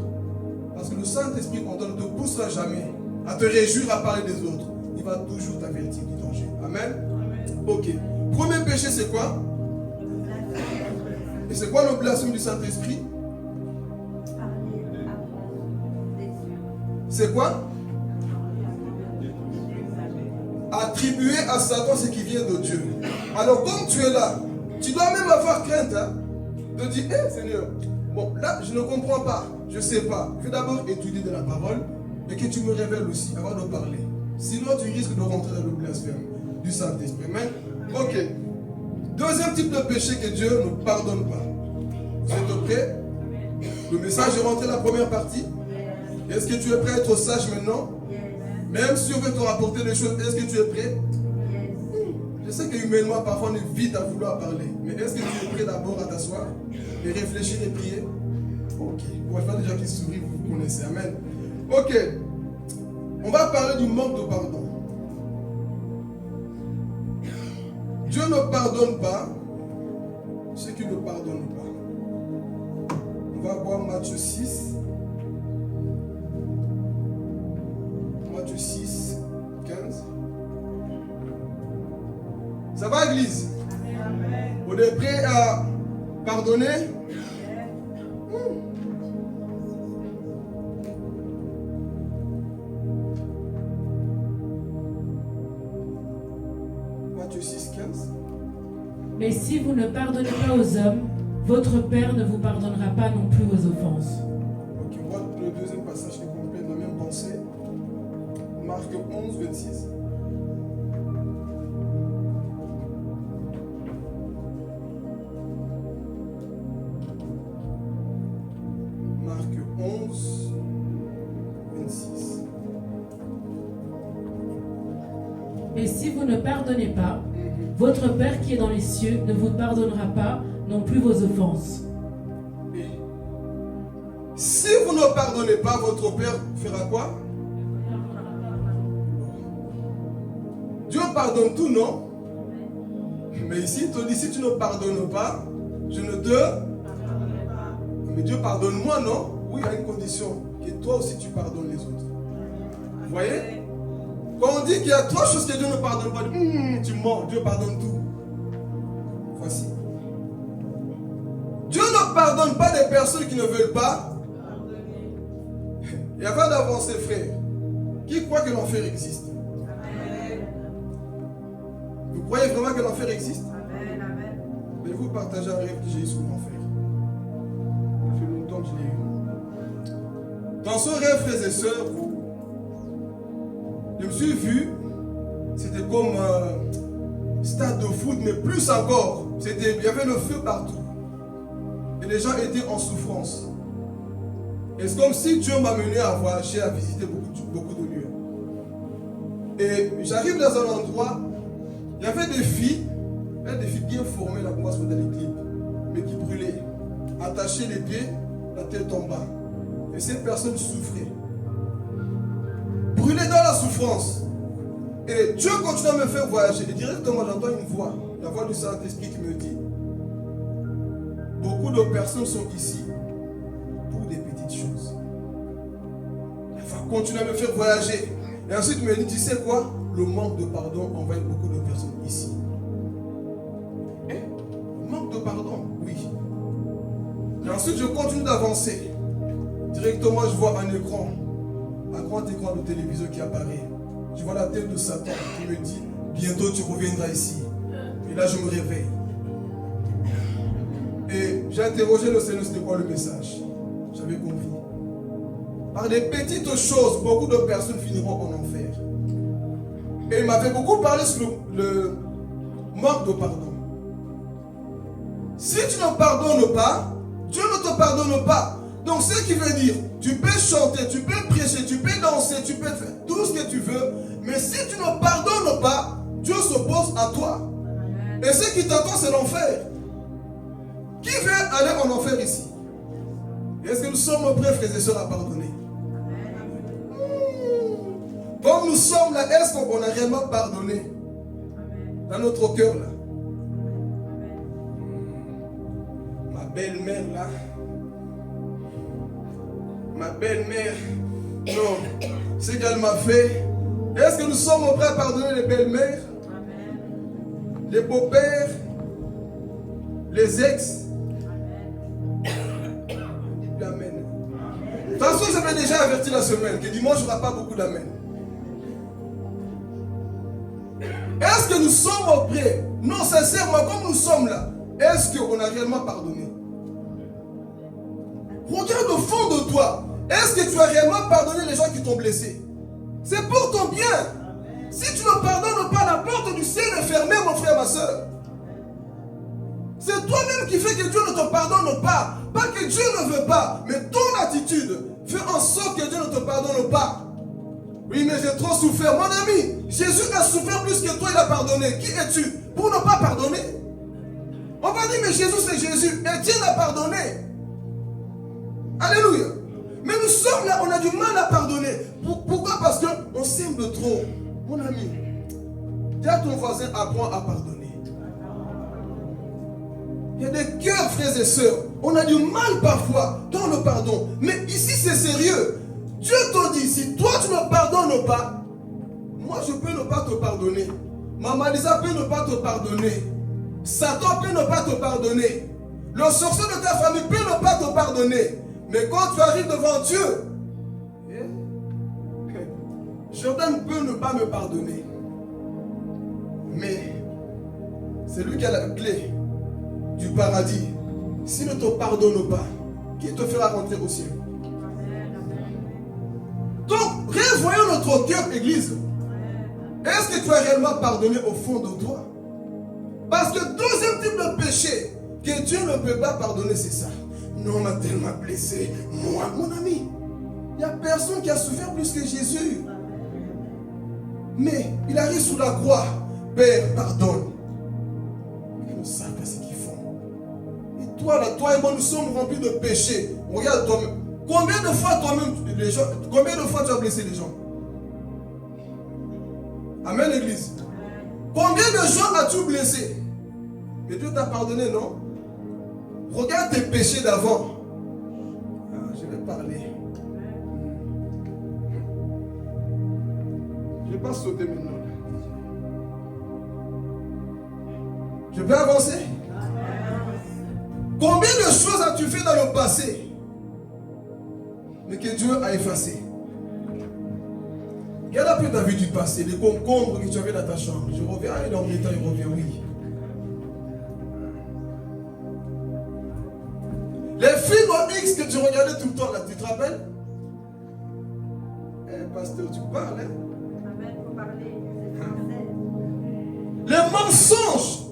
Parce que le Saint-Esprit, quand on ne te poussera jamais à te réjouir à parler des autres, il va toujours t'avertir du danger. Amen. Ok. Premier péché, c'est quoi? Et c'est quoi le blasphème du Saint-Esprit? C'est quoi? Attribuer à Satan ce qui vient de Dieu. Alors, comme tu es là, tu dois même avoir crainte de dire, hé Seigneur, bon, là, je ne comprends pas, je ne sais pas. Je vais d'abord étudier de la parole et que tu me révèles aussi avant de parler. Sinon, tu risques de rentrer dans le blasphème du Saint-Esprit. Amen. Ok. Deuxième type de péché que Dieu ne pardonne pas. Vous êtes prêts? Le message est rentré la première partie. Est-ce que tu es prêt à être sage maintenant? Même si on veut te rapporter les choses, est-ce que tu es prêt? Je sais que humainement, parfois, on est vite à vouloir parler. Mais est-ce que tu es prêt d'abord à t'asseoir et réfléchir et prier? Ok. Pour les gens déjà qui sourient, vous connaissez. Amen. Ok. On va parler du manque de pardon. Dieu ne pardonne pas ceux qui ne pardonnent pas. On va voir Matthieu 6. Matthieu 6, 15. Ça va, Église? Amen. On est prêt à pardonner? Matthieu 6, 15. Mais si vous ne pardonnez pas aux hommes, votre Père ne vous pardonnera pas non plus vos offenses. Ok, on voit le deuxième passage qui est complet dans la même pensée. Marc 11, 26. Marc 11, 26. Mais si vous ne pardonnez pas, votre Père qui est dans les cieux ne vous pardonnera pas non plus vos offenses. Et si vous ne pardonnez pas, votre Père fera quoi? Dieu pardonne tout, non? Mais ici, il te dit, si tu ne pardonnes pas, je ne te... Mais Dieu pardonne moi, non? Oui, il y a une condition, que toi aussi tu pardonnes les autres. Vous voyez? Quand on dit qu'il y a trois choses que Dieu ne pardonne pas, tu mens, Dieu pardonne tout. Voici. pardonne pas des personnes qui ne veulent pas. Et avant d'avancer, frère, qui croit que l'enfer existe? Vous croyez vraiment que l'enfer existe? Mais vous partagez un rêve que j'ai eu sur l'enfer. Ça fait longtemps que je l'ai eu. Dans ce rêve, frères et sœurs, je me suis vu, c'était comme un stade de foot, mais plus encore. Il y avait le feu partout. Et les gens étaient en souffrance. Et c'est comme si Dieu m'a mené à voyager, à visiter beaucoup de lieux. Et j'arrive dans un endroit, il y avait des filles bien formées, là, pour moi, sur les clips, mais qui brûlaient. Attachées les pieds, la tête en bas. Et ces personnes souffraient. Brûlées dans la souffrance. Et Dieu continue à me faire voyager. Et directement, j'entends une voix, la voix du Saint-Esprit qui me dit: beaucoup de personnes sont ici pour des petites choses. Elle va continuer à me faire voyager. Et ensuite, il me dit: tu sais quoi? Le manque de pardon envahit beaucoup de personnes ici. Manque de pardon, oui. Et ensuite, je continue d'avancer. Directement, je vois un écran, un grand écran de télévision qui apparaît. Je vois la tête de Satan qui me dit: bientôt tu reviendras ici. Et là, je me réveille. Et j'ai interrogé le Seigneur, c'était quoi le message? J'avais compris. Par des petites choses, beaucoup de personnes finiront en enfer. Et il m'avait beaucoup parlé sur le manque de pardon. Si tu ne pardonnes pas, Dieu ne te pardonne pas. Donc ce qui veut dire, tu peux chanter, tu peux prêcher, tu peux danser, tu peux faire tout ce que tu veux, mais si tu ne pardonnes pas, Dieu s'oppose à toi. Et ce qui t'attend, c'est l'enfer. Qui veut aller en enfer ici? Est-ce que nous sommes prêts, frères et sœurs, à pardonner? Comme nous sommes là, est-ce qu'on a réellement pardonné dans notre cœur là? Ma belle-mère là, ma belle-mère, non, ce qu'elle m'a fait, est-ce que nous sommes prêts à pardonner les belles-mères, les beaux-pères, les ex? Amen. De toute façon, j'avais déjà averti la semaine que dimanche, il n'y aura pas beaucoup d'amen. Est-ce que nous sommes prêts? Non, sincèrement, comme nous sommes là, est-ce qu'on a réellement pardonné? Regarde au fond de toi. Est-ce que tu as réellement pardonné les gens qui t'ont blessé? C'est pour ton bien. Si tu ne pardonnes pas, la porte du ciel est fermée, mon frère, ma soeur. C'est toi-même qui fais que Dieu ne te pardonne pas. Pas que Dieu ne veut pas, mais ton attitude fait en sorte que Dieu ne te pardonne pas. Oui, mais j'ai trop souffert. Mon ami, Jésus a souffert plus que toi, il a pardonné. Qui es-tu pour ne pas pardonner? On va dire, mais Jésus c'est Jésus. Et Dieu l'a pardonné. Alléluia. Mais nous sommes là, on a du mal à pardonner. Pourquoi? Parce qu'on s'aime de trop. Mon ami, dis à ton voisin, apprends à pardonner. Il y a des cœurs, frères et sœurs. On a du mal parfois dans le pardon. Mais ici, c'est sérieux. Dieu te dit, si toi tu ne pardonnes pas, moi je peux ne pas te pardonner. Maman Lisa peut ne pas te pardonner. Satan peut ne pas te pardonner. Le sorcier de ta famille peut ne pas te pardonner. Mais quand tu arrives devant Dieu, Jordan peut ne pas me pardonner. Mais c'est lui qui a la clé du paradis. S'il ne te pardonne pas, qui te fera rentrer au ciel? Donc, revoyons notre cœur, Église. Est-ce que tu as réellement pardonné au fond de toi? Parce que deuxième type de péché que Dieu ne peut pas pardonner, c'est ça. Non, on m'a tellement blessé. Moi, mon ami, il n'y a personne qui a souffert plus que Jésus. Mais il arrive sous la croix. Père, pardonne. Ils ne savent pas ce qu'ils font. Et toi, là, toi et moi, nous sommes remplis de péchés. Regarde toi-même. Combien de fois toi-même, combien de fois tu as blessé les gens? Amen, l'église. Combien de gens as-tu blessé? Mais Dieu t'a pardonné, non? Regarde tes péchés d'avant. Ah, je vais parler. Je ne vais pas sauter maintenant. Je peux avancer? Combien de choses as-tu fait dans le passé, mais que Dieu a effacé? Regarde un peu ta vie du passé, les concombres que tu avais dans ta chambre. Je reviens, il est en état, il revient, oui. Les films X que tu regardais tout le temps, là, tu te rappelles? Pasteur, tu parles, hein? Amen, faut parler, c'est français. Les mensonges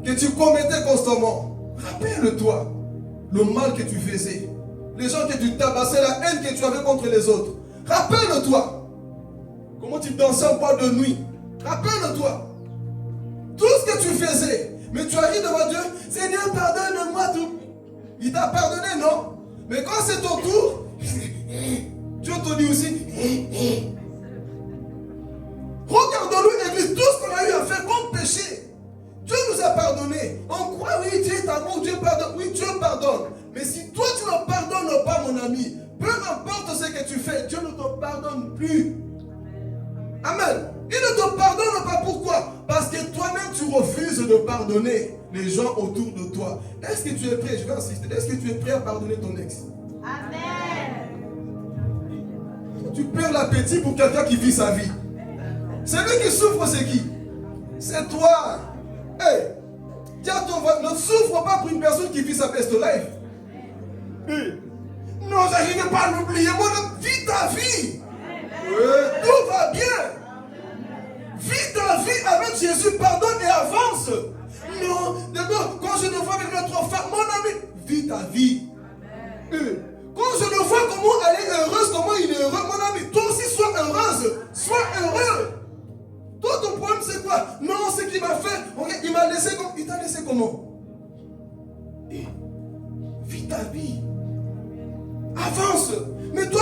que tu commettais constamment. Rappelle-toi le mal que tu faisais. Les gens que tu tabassais, la haine que tu avais contre les autres. Rappelle-toi comment tu dansais en boîte de nuit. Rappelle-toi tout ce que tu faisais. Mais tu arrives devant Dieu, Seigneur, pardonne-moi tout. Il t'a pardonné, non? Mais quand c'est ton tour, Dieu te dit aussi, regardons-nous l'église, tout ce qu'on a eu à faire comme péché. Dieu nous a pardonné. On croit, oui, Dieu est amour, Dieu pardonne. Oui, Dieu pardonne. Mais si toi tu ne pardonnes pas, mon ami, peu importe ce que tu fais, Dieu ne te pardonne plus. Amen. Il ne te pardonne pas. Pourquoi? Parce que toi-même tu refuses de pardonner les gens autour de toi. Est-ce que tu es prêt? Je vais insister. Est-ce que tu es prêt à pardonner ton ex? Amen. Tu perds l'appétit pour quelqu'un qui vit sa vie. Celui qui souffre, c'est qui? C'est toi. Hey, dis à ton voisin, ne souffre pas pour une personne qui vit sa best life. Hey. Non, j'arrive pas à l'oublier. Moi, vis ta vie. Tout va bien. Vis ta vie avec Jésus, pardonne et avance. Non, d'abord, quand je le vois avec notre femme, mon ami, vis ta vie. Quand je le vois comment elle est heureuse, comment il est heureux, mon ami, toi aussi sois heureuse, sois heureux. Toi, ton problème, c'est quoi? Non, ce qu'il m'a fait, il m'a laissé comme. Il t'a laissé comment? Et vis ta vie. Avance. Mais toi,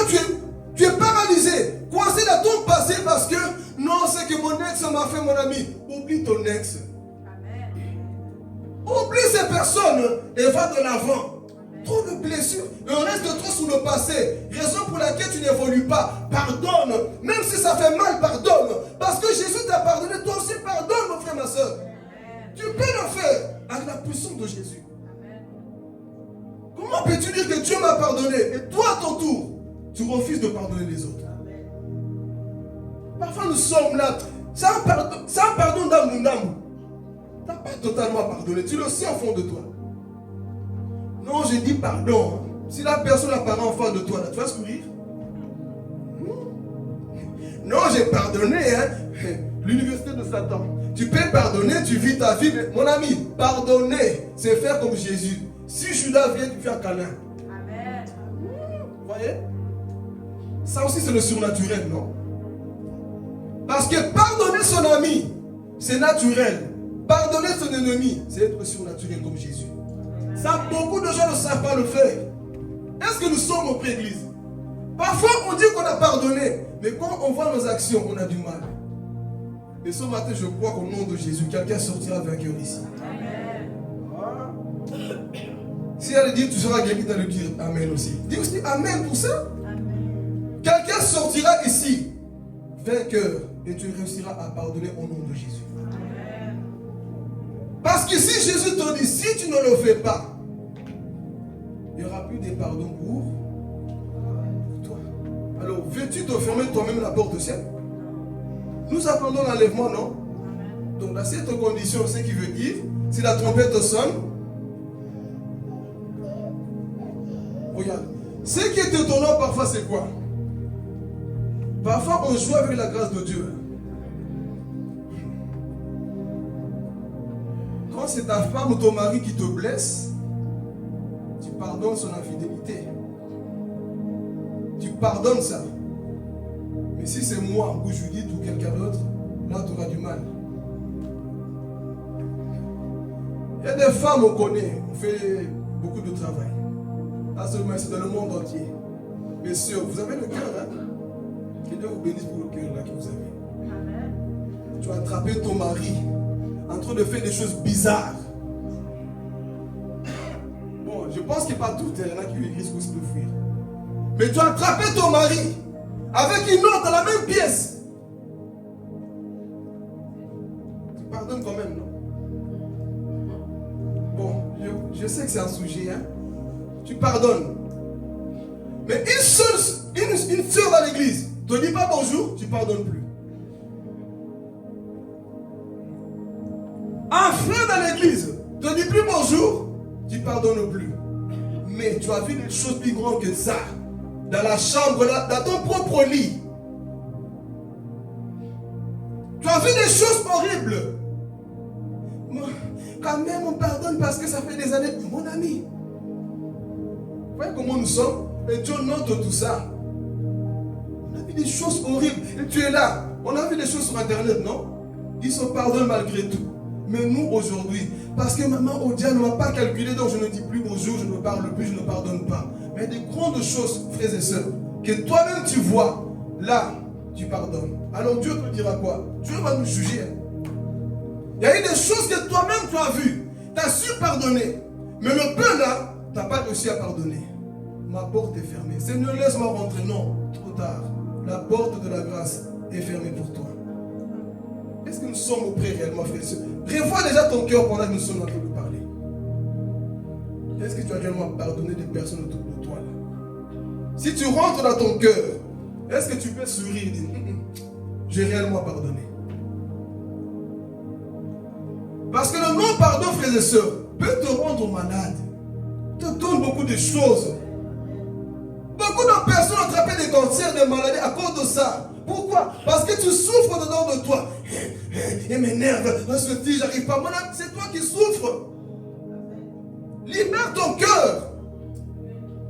tu es paralysé, coincé dans ton passé parce que non, c'est que mon ex m'a fait, mon ami. Oublie ton ex. Oublie ces personnes et va de l'avant. Trop de blessures. Reste trop sous le passé. Raison pour laquelle tu n'évolues pas. Pardonne. Même si ça fait mal, pardonne. Parce que Jésus t'a pardonné. Toi aussi, pardonne, mon frère, ma soeur. Tu peux le faire avec la puissance de Jésus. Comment peux-tu dire que Dieu m'a pardonné et toi, à ton tour, tu refuses de pardonner les autres? Parfois, nous sommes là. Sans pardon d'âme. Tu n'as pas totalement pardonné. Tu le sais au fond de toi. Non, je dis pardon. Si la personne apparaît en face de toi, là, tu vas sourire? Non, j'ai pardonné. L'université de Satan. Tu peux pardonner, tu vis ta vie. Mais mon ami, pardonner, c'est faire comme Jésus. Si Judas vient, tu fais un câlin. Amen. Vous voyez? Ça aussi, c'est le surnaturel, non? Parce que pardonner son ami, c'est naturel. Pardonner son ennemi, c'est être surnaturel comme Jésus. Ça, beaucoup de gens ne savent pas le faire. Est-ce que nous sommes au pré-église? Parfois, on dit qu'on a pardonné, mais quand on voit nos actions, on a du mal. Et ce matin, je crois qu'au nom de Jésus, quelqu'un sortira vainqueur ici. Si elle dit tu seras guéri, tu vas lui dire Amen aussi. Dis aussi Amen pour ça. Quelqu'un sortira ici vainqueur et tu réussiras à pardonner au nom de Jésus. Parce que si Jésus te dit, si tu ne le fais pas, il n'y aura plus de pardon pour toi. Alors, veux-tu te fermer toi-même la porte au ciel? Nous attendons l'enlèvement, non? Donc, dans cette condition, ce qui veut dire, si la trompette sonne, regarde. Ce qui est étonnant parfois, c'est quoi? Parfois, on joue avec la grâce de Dieu. Quand c'est ta femme ou ton mari qui te blesse, tu pardonnes son infidélité. Tu pardonnes ça. Mais si c'est moi ou Judith ou quelqu'un d'autre, là tu auras du mal. Il y a des femmes, on connaît, on fait beaucoup de travail. Pas seulement c'est dans le monde entier. Messieurs, vous avez le cœur, hein? Que Dieu vous bénisse pour le cœur là que vous avez. Amen. Tu as attrapé ton mari en train de faire des choses bizarres. Bon, je pense qu'il n'y a pas tout, il y en a qui risquent aussi de fuir. Mais tu as attrapé ton mari avec une autre dans la même pièce. Tu pardonnes quand même, non? Bon, je Je sais que c'est un sujet, hein. Tu pardonnes. Mais une sœur dans l'église te dit pas bonjour, tu pardonnes plus. Un frère dans l'église te dit plus bonjour, tu pardonnes plus. Mais tu as vu des choses plus grandes que ça. Dans la chambre, dans ton propre lit. Tu as vu des choses horribles. Quand même, on pardonne parce que ça fait des années. Mon ami, vous voyez comment nous sommes? Et Dieu note tout ça. On a vu des choses horribles. Et tu es là. On a vu des choses sur Internet, non? Ils se pardonnent malgré tout. Mais nous, aujourd'hui, parce que maman Odia ne m'a pas calculé, donc je ne dis plus bonjour, je ne parle plus, je ne pardonne pas. Mais des grandes choses, frères et sœurs, que toi-même tu vois, là, tu pardonnes. Alors Dieu te dira quoi? Dieu va nous juger. Il y a eu des choses que toi-même tu as vues. Tu as su pardonner. Mais le peu là, tu n'as pas réussi à pardonner. Ma porte est fermée. Seigneur, laisse-moi rentrer. Non, trop tard. La porte de la grâce est fermée pour toi. Est-ce que nous sommes auprès réellement, frères et sœurs? Revois déjà ton cœur pendant que nous sommes en train de parler. Est-ce que tu as réellement pardonné des personnes autour de toi là? Si tu rentres dans ton cœur, est-ce que tu peux sourire et dire j'ai réellement pardonné? Parce que le non-pardon, frères et sœurs, peut te rendre malade, te donne beaucoup de choses. Beaucoup de personnes ont attrapé des cancers, des maladies à cause de ça. Pourquoi? Parce que tu souffres dedans de toi. Il m'énerve, on se dit, j'arrive pas. C'est toi qui souffres. Libère ton cœur.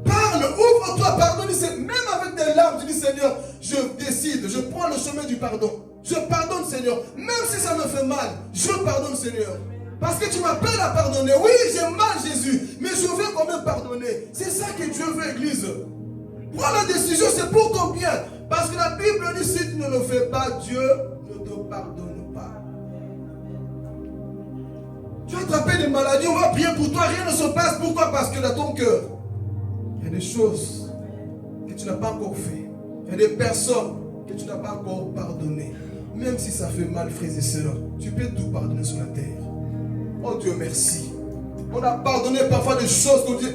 Parle, ouvre-toi, pardonne. Même avec des larmes, tu dis, Seigneur, je décide, je prends le chemin du pardon. Je pardonne, Seigneur. Même si ça me fait mal, je pardonne, Seigneur. Parce que tu m'appelles à pardonner. Oui, j'ai mal, Jésus, mais je veux quand même pardonner. C'est ça que Dieu veut, Église. Prends la décision, c'est pour ton bien. Parce que la Bible dit, si tu ne le fais pas, Dieu ne te pardonne pas. Tu as attrapé des maladies, on va prier pour toi, rien ne se passe. Pourquoi? Parce que dans ton cœur, il y a des choses que tu n'as pas encore fait. Il y a des personnes que tu n'as pas encore pardonnées. Même si ça fait mal, frères et sœurs, tu peux tout pardonner sur la terre. Oh Dieu, merci. On a pardonné parfois des choses qu'on dit,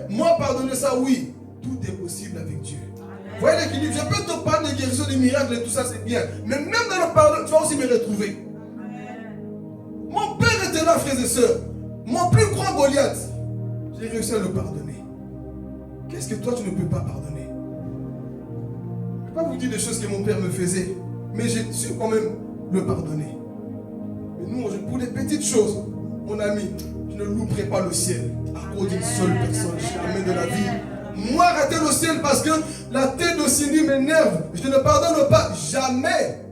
moi pardonner ça, oui. Tout est possible avec Dieu. Vous voyez l'équilibre? Je peux te parler des guérisons, des miracles et tout ça, c'est bien. Mais même dans le pardon, tu vas aussi me retrouver. Mon père était là, frères et sœurs. Mon plus grand Goliath, j'ai réussi à le pardonner. Qu'est-ce que toi, tu ne peux pas pardonner? Je ne vais pas vous dire des choses que mon père me faisait, mais j'ai su quand même le pardonner. Mais nous, pour les petites choses, mon ami, je ne louperai pas le ciel à cause d'une seule personne, jamais de la vie. Moi, rater le ciel parce que la tête de Cindy m'énerve. Je ne pardonne pas. Jamais.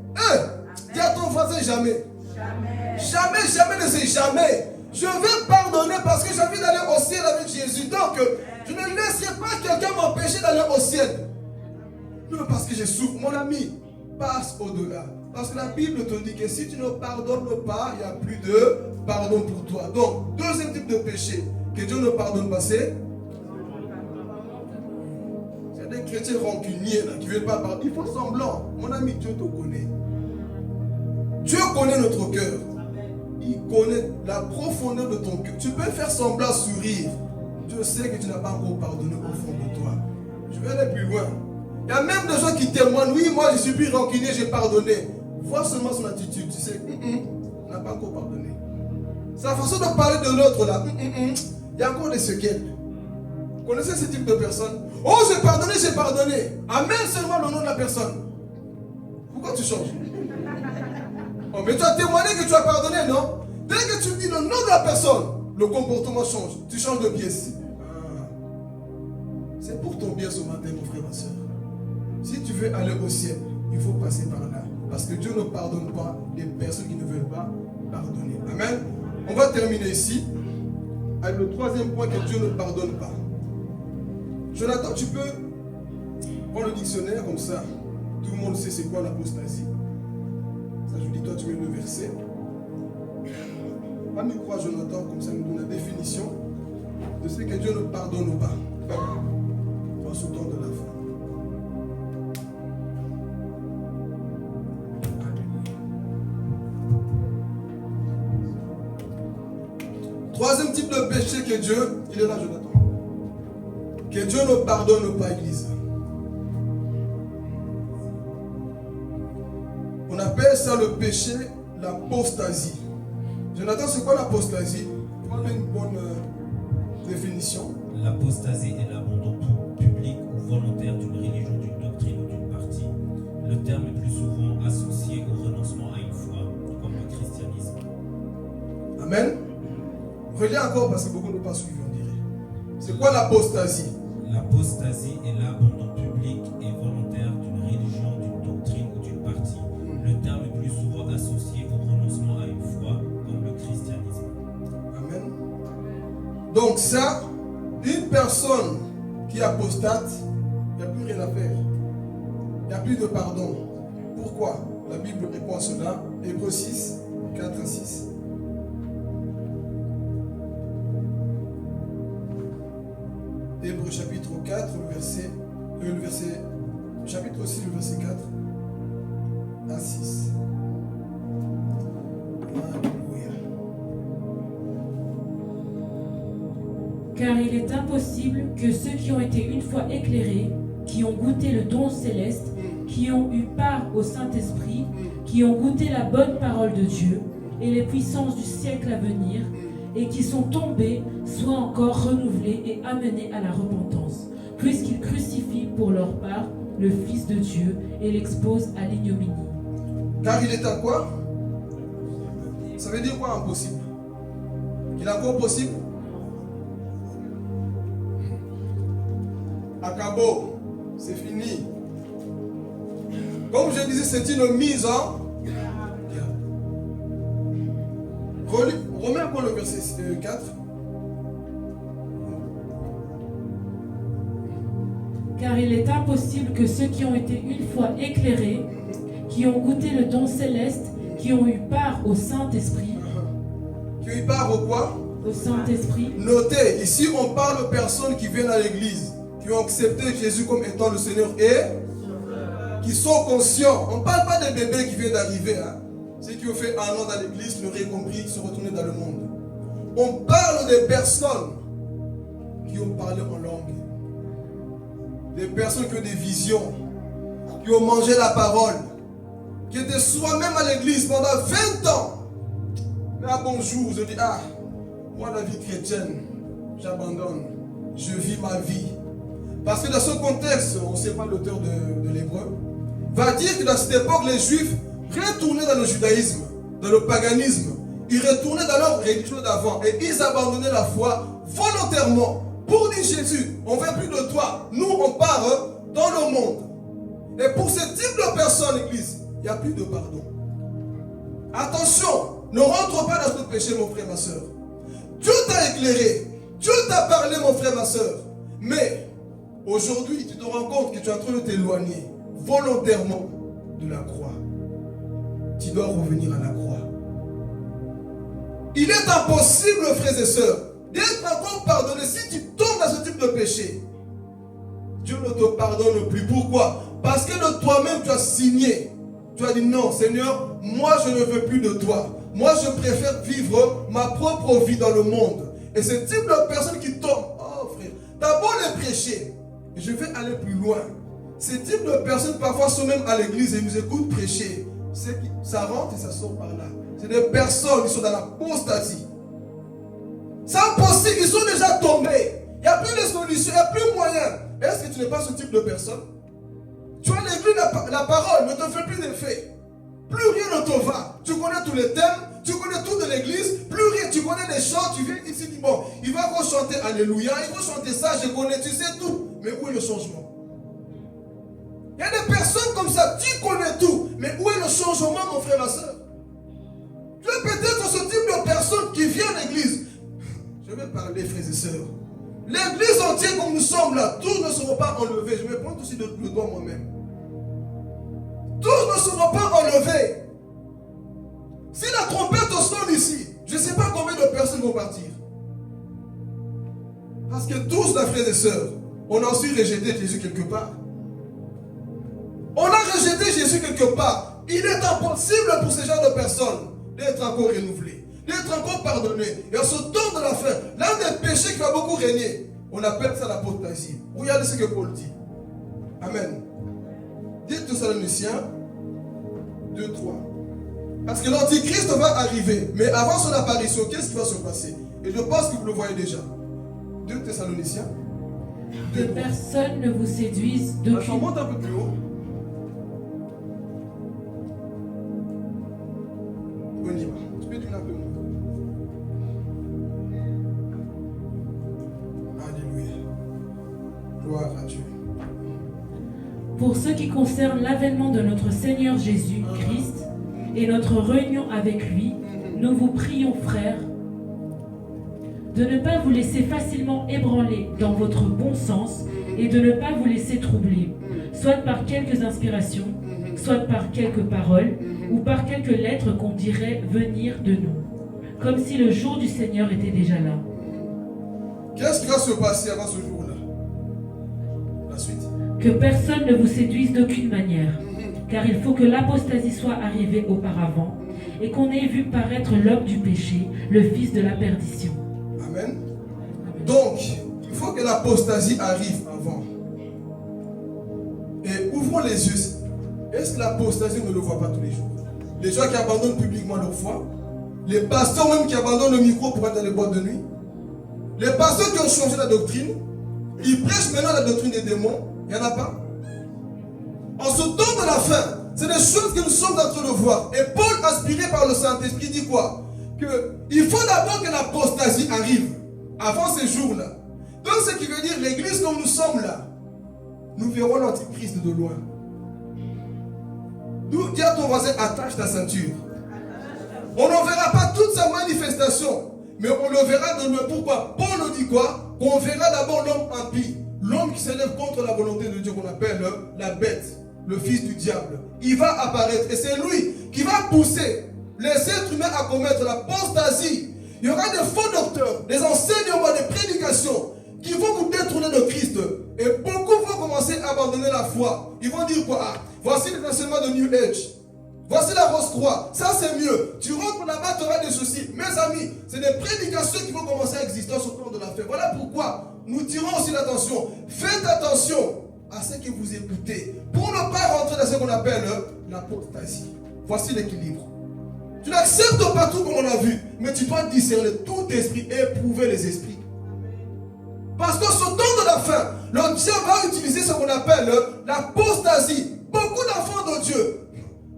Dis à ton voisin jamais. Jamais, jamais ne sais jamais. Je veux pardonner parce que j'ai envie d'aller au ciel avec Jésus. Donc, je ne laisserai pas quelqu'un m'empêcher d'aller au ciel. Non, parce que je souffre. Mon ami, passe au-delà. Parce que la Bible te dit que si tu ne pardonnes pas, il n'y a plus de pardon pour toi. Donc, deuxième type de péché que Dieu ne pardonne pas, c'est des chrétiens rancuniers là, qui ne veulent pas pardonner. Ils font semblant. Mon ami, Dieu te connaît. Dieu connaît notre cœur. Il connaît la profondeur de ton cœur. Tu peux faire semblant sourire. Dieu sait que tu n'as pas encore pardonné au fond de toi. Je vais aller plus loin. Il y a même des gens qui témoignent. Oui, moi je suis plus rancunier, j'ai pardonné. Vois seulement son attitude. Tu sais, on n'a pas encore pardonné. Sa façon de parler de l'autre là. Il y a encore des séquelles. Vous connaissez ce type de personne? Oh, j'ai pardonné, j'ai pardonné. Amène seulement le nom de la personne. Pourquoi tu changes? Oh, mais tu as témoigné que tu as pardonné, non? Dès que tu dis le nom de la personne, le comportement change. Tu changes de pièce. C'est pour ton bien ce matin, mon frère, ma soeur. Si tu veux aller au ciel, il faut passer par là. Parce que Dieu ne pardonne pas les personnes qui ne veulent pas pardonner. Amen. On va terminer ici avec le troisième point que Dieu ne pardonne pas. Jonathan, tu peux prendre le dictionnaire comme ça. Tout le monde sait c'est quoi l'apostasie. Ça, je dis, toi, tu mets le verset. Pas me croire, Jonathan, comme ça, nous donne la définition de ce que Dieu ne pardonne pas. En ce temps de la fin. Troisième type de péché que Dieu Il est là, Jonathan. Que Dieu ne pardonne pas, Église. On appelle ça le péché, l'apostasie. Jonathan, c'est quoi l'apostasie? Prends une bonne définition. L'apostasie est l'abandon public ou volontaire d'une religion, d'une doctrine ou d'une partie. Le terme est plus souvent associé au renoncement à une foi, comme le christianisme. Amen. Relis encore parce que beaucoup n'ont pas suivi, on dirait. C'est quoi l'apostasie? L'apostasie est l'abandon public et volontaire d'une religion, d'une doctrine ou d'une partie. Le terme est plus souvent associé au renoncement à une foi, comme le christianisme. Amen. Donc ça, une personne qui apostate, il n'y a plus rien à faire. Il n'y a plus de pardon. Pourquoi? La Bible répond à cela. Hébreux 6, 4 à 6. Hébreux chapitre 4, chapitre 6, le verset 4 à 6. Alléluia. Car il est impossible que ceux qui ont été une fois éclairés, qui ont goûté le don céleste, qui ont eu part au Saint-Esprit, qui ont goûté la bonne parole de Dieu et les puissances du siècle à venir, et qui sont tombés, soient encore renouvelés et amenés à la repentance, puisqu'ils crucifient pour leur part le Fils de Dieu et l'exposent à l'ignominie. Car il est à quoi? Ça veut dire quoi impossible? Il est encore possible? Acabo, c'est fini. Comme je disais, c'est une mise en garde. Remets encore le verset 4. Car il est impossible que ceux qui ont été une fois éclairés, qui ont goûté le don céleste, qui ont eu part au Saint-Esprit. Qui ont eu part au quoi? Au Saint-Esprit. Notez, ici on parle de personnes qui viennent à l'église, qui ont accepté Jésus comme étant le Seigneur et qui sont conscients. On ne parle pas des bébés qui viennent d'arriver. Hein. Ceux qui ont fait un an dans l'église, l'auraient compris, se retourner dans le monde. On parle des personnes qui ont parlé en langue. Des personnes qui ont des visions, qui ont mangé la parole, qui étaient soi-même à l'église pendant 20 ans. Mais à bonjour, je dis, moi la vie chrétienne, j'abandonne. Je vis ma vie. Parce que dans ce contexte, on ne sait pas l'auteur de l'hébreu, va dire que dans cette époque, les Juifs retournaient dans le judaïsme, dans le paganisme. Ils retournaient dans leur religion d'avant et ils abandonnaient la foi volontairement pour dire Jésus, on ne veut plus de toi. Nous, on part dans le monde. Et pour ce type de personnes, l'église, il n'y a plus de pardon. Attention, ne rentre pas dans ce péché, mon frère, ma soeur. Dieu t'a éclairé, Dieu t'a parlé, mon frère, ma soeur. Mais aujourd'hui, tu te rends compte que tu es en train de t'éloigner volontairement de la croix. Tu dois revenir à la croix. Il est impossible, frères et sœurs, d'être encore pardonné si tu tombes dans ce type de péché. Dieu ne te pardonne plus. Pourquoi? Parce que de toi-même, tu as signé. Tu as dit non, Seigneur, moi je ne veux plus de toi. Moi je préfère vivre ma propre vie dans le monde. Et ce type de personne qui tombe, oh frère, d'abord les prêcher. Et je vais aller plus loin. Ce type de personnes parfois sont même à l'église et nous écoutent prêcher. Ça rentre et ça sort par là. C'est des personnes qui sont dans l'apostasie. C'est impossible, ils sont déjà tombés. Il n'y a plus de solution, il n'y a plus moyen. Est-ce que tu n'es pas ce type de personne? Tu as l'église, la parole ne te fait plus d'effet. Plus rien ne te va. Tu connais tous les thèmes, tu connais tout de l'église, plus rien, tu connais les chants, tu viens ici, dis bon, il va encore chanter Alléluia, il va chanter ça, je connais, tu sais tout. Mais où est le changement? Il y a des personnes comme ça, tu connais tout, mais où est le changement, mon frère, ma soeur? Tu es peut-être ce type de personne qui vient à l'église. Je vais parler, frères et sœurs. L'église entière comme nous sommes là, tous ne seront pas enlevés. Je vais prendre aussi le doigt moi-même. Tous ne seront pas enlevés. Si la trompette sonne ici, je ne sais pas combien de personnes vont partir. Parce que tous, là, frères et sœurs, on a aussi rejeté Jésus quelque part. On a rejeté Jésus quelque part. Il est impossible pour ce genre de personnes d'être encore renouvelés. d'être encore pardonné. Et en ce temps de la fin, l'un des péchés qui va beaucoup régner, on appelle ça l'apostasie. Regardez ce que Paul dit. Amen. Dites Thessaloniciens 2, 3. Parce que l'Antichrist va arriver. Mais avant son apparition, qu'est-ce qui va se passer? Et je pense que vous le voyez déjà. 2 Thessaloniciens. Que personne ne vous séduise On d'aucune... monte un peu plus haut. On y va. Tu peux dire un peu moins. Alléluia. Gloire à Dieu. Pour ce qui concerne l'avènement de notre Seigneur Jésus-Christ et notre réunion avec lui, nous vous prions, frères, de ne pas vous laisser facilement ébranler dans votre bon sens et de ne pas vous laisser troubler, soit par quelques inspirations, soit par quelques paroles, ou par quelques lettres qu'on dirait venir de nous, comme si le jour du Seigneur était déjà là. Qu'est-ce qui va se passer avant ce jour-là? La suite. Que personne ne vous séduise d'aucune manière, car il faut que l'apostasie soit arrivée auparavant, et qu'on ait vu paraître l'homme du péché, le fils de la perdition. Amen. Donc, il faut que l'apostasie arrive avant. Et ouvrons les yeux. Est-ce que l'apostasie ne le voit pas tous les jours? Les gens qui abandonnent publiquement leur foi, les pasteurs même qui abandonnent le micro pour être dans les boîtes de nuit, les pasteurs qui ont changé la doctrine, ils prêchent maintenant la doctrine des démons. Il n'y en a pas. En ce temps de la fin, c'est des choses que nous sommes en train de voir. Et Paul, inspiré par le Saint-Esprit, dit quoi? Il faut d'abord que l'apostasie arrive avant ces jours-là. Donc ce qui veut dire, l'église comme nous sommes là, nous verrons l'antichrist de loin. Nous, dis à ton voisin, attache ta ceinture. On ne verra pas toute sa manifestation, mais on le verra de loin. Pourquoi? Paul nous dit quoi? Qu'on verra d'abord l'homme impie, l'homme qui s'élève contre la volonté de Dieu, qu'on appelle la bête, le fils du diable. Il va apparaître et c'est lui qui va pousser les êtres humains à commettre l'apostasie. Il y aura des faux docteurs, des enseignements, des prédications qui vont vous détourner de Christ. Et beaucoup vont commencer à abandonner la foi. Ils vont dire quoi? Ah, voici les enseignements de New Age. Voici la Rose-Croix. Ça c'est mieux. Tu rentres là-bas, tu auras des soucis. Mes amis, c'est des prédications qui vont commencer à exister au temps de la fin. Voilà pourquoi nous tirons aussi l'attention. Faites attention à ce que vous écoutez pour ne pas rentrer dans ce qu'on appelle l'apostasie. Voici l'équilibre. Tu n'acceptes pas tout comme on a vu, mais tu dois discerner tout esprit et éprouver les esprits. Parce que ce temps de la fin, le diable va utiliser ce qu'on appelle l'apostasie. Beaucoup d'enfants de Dieu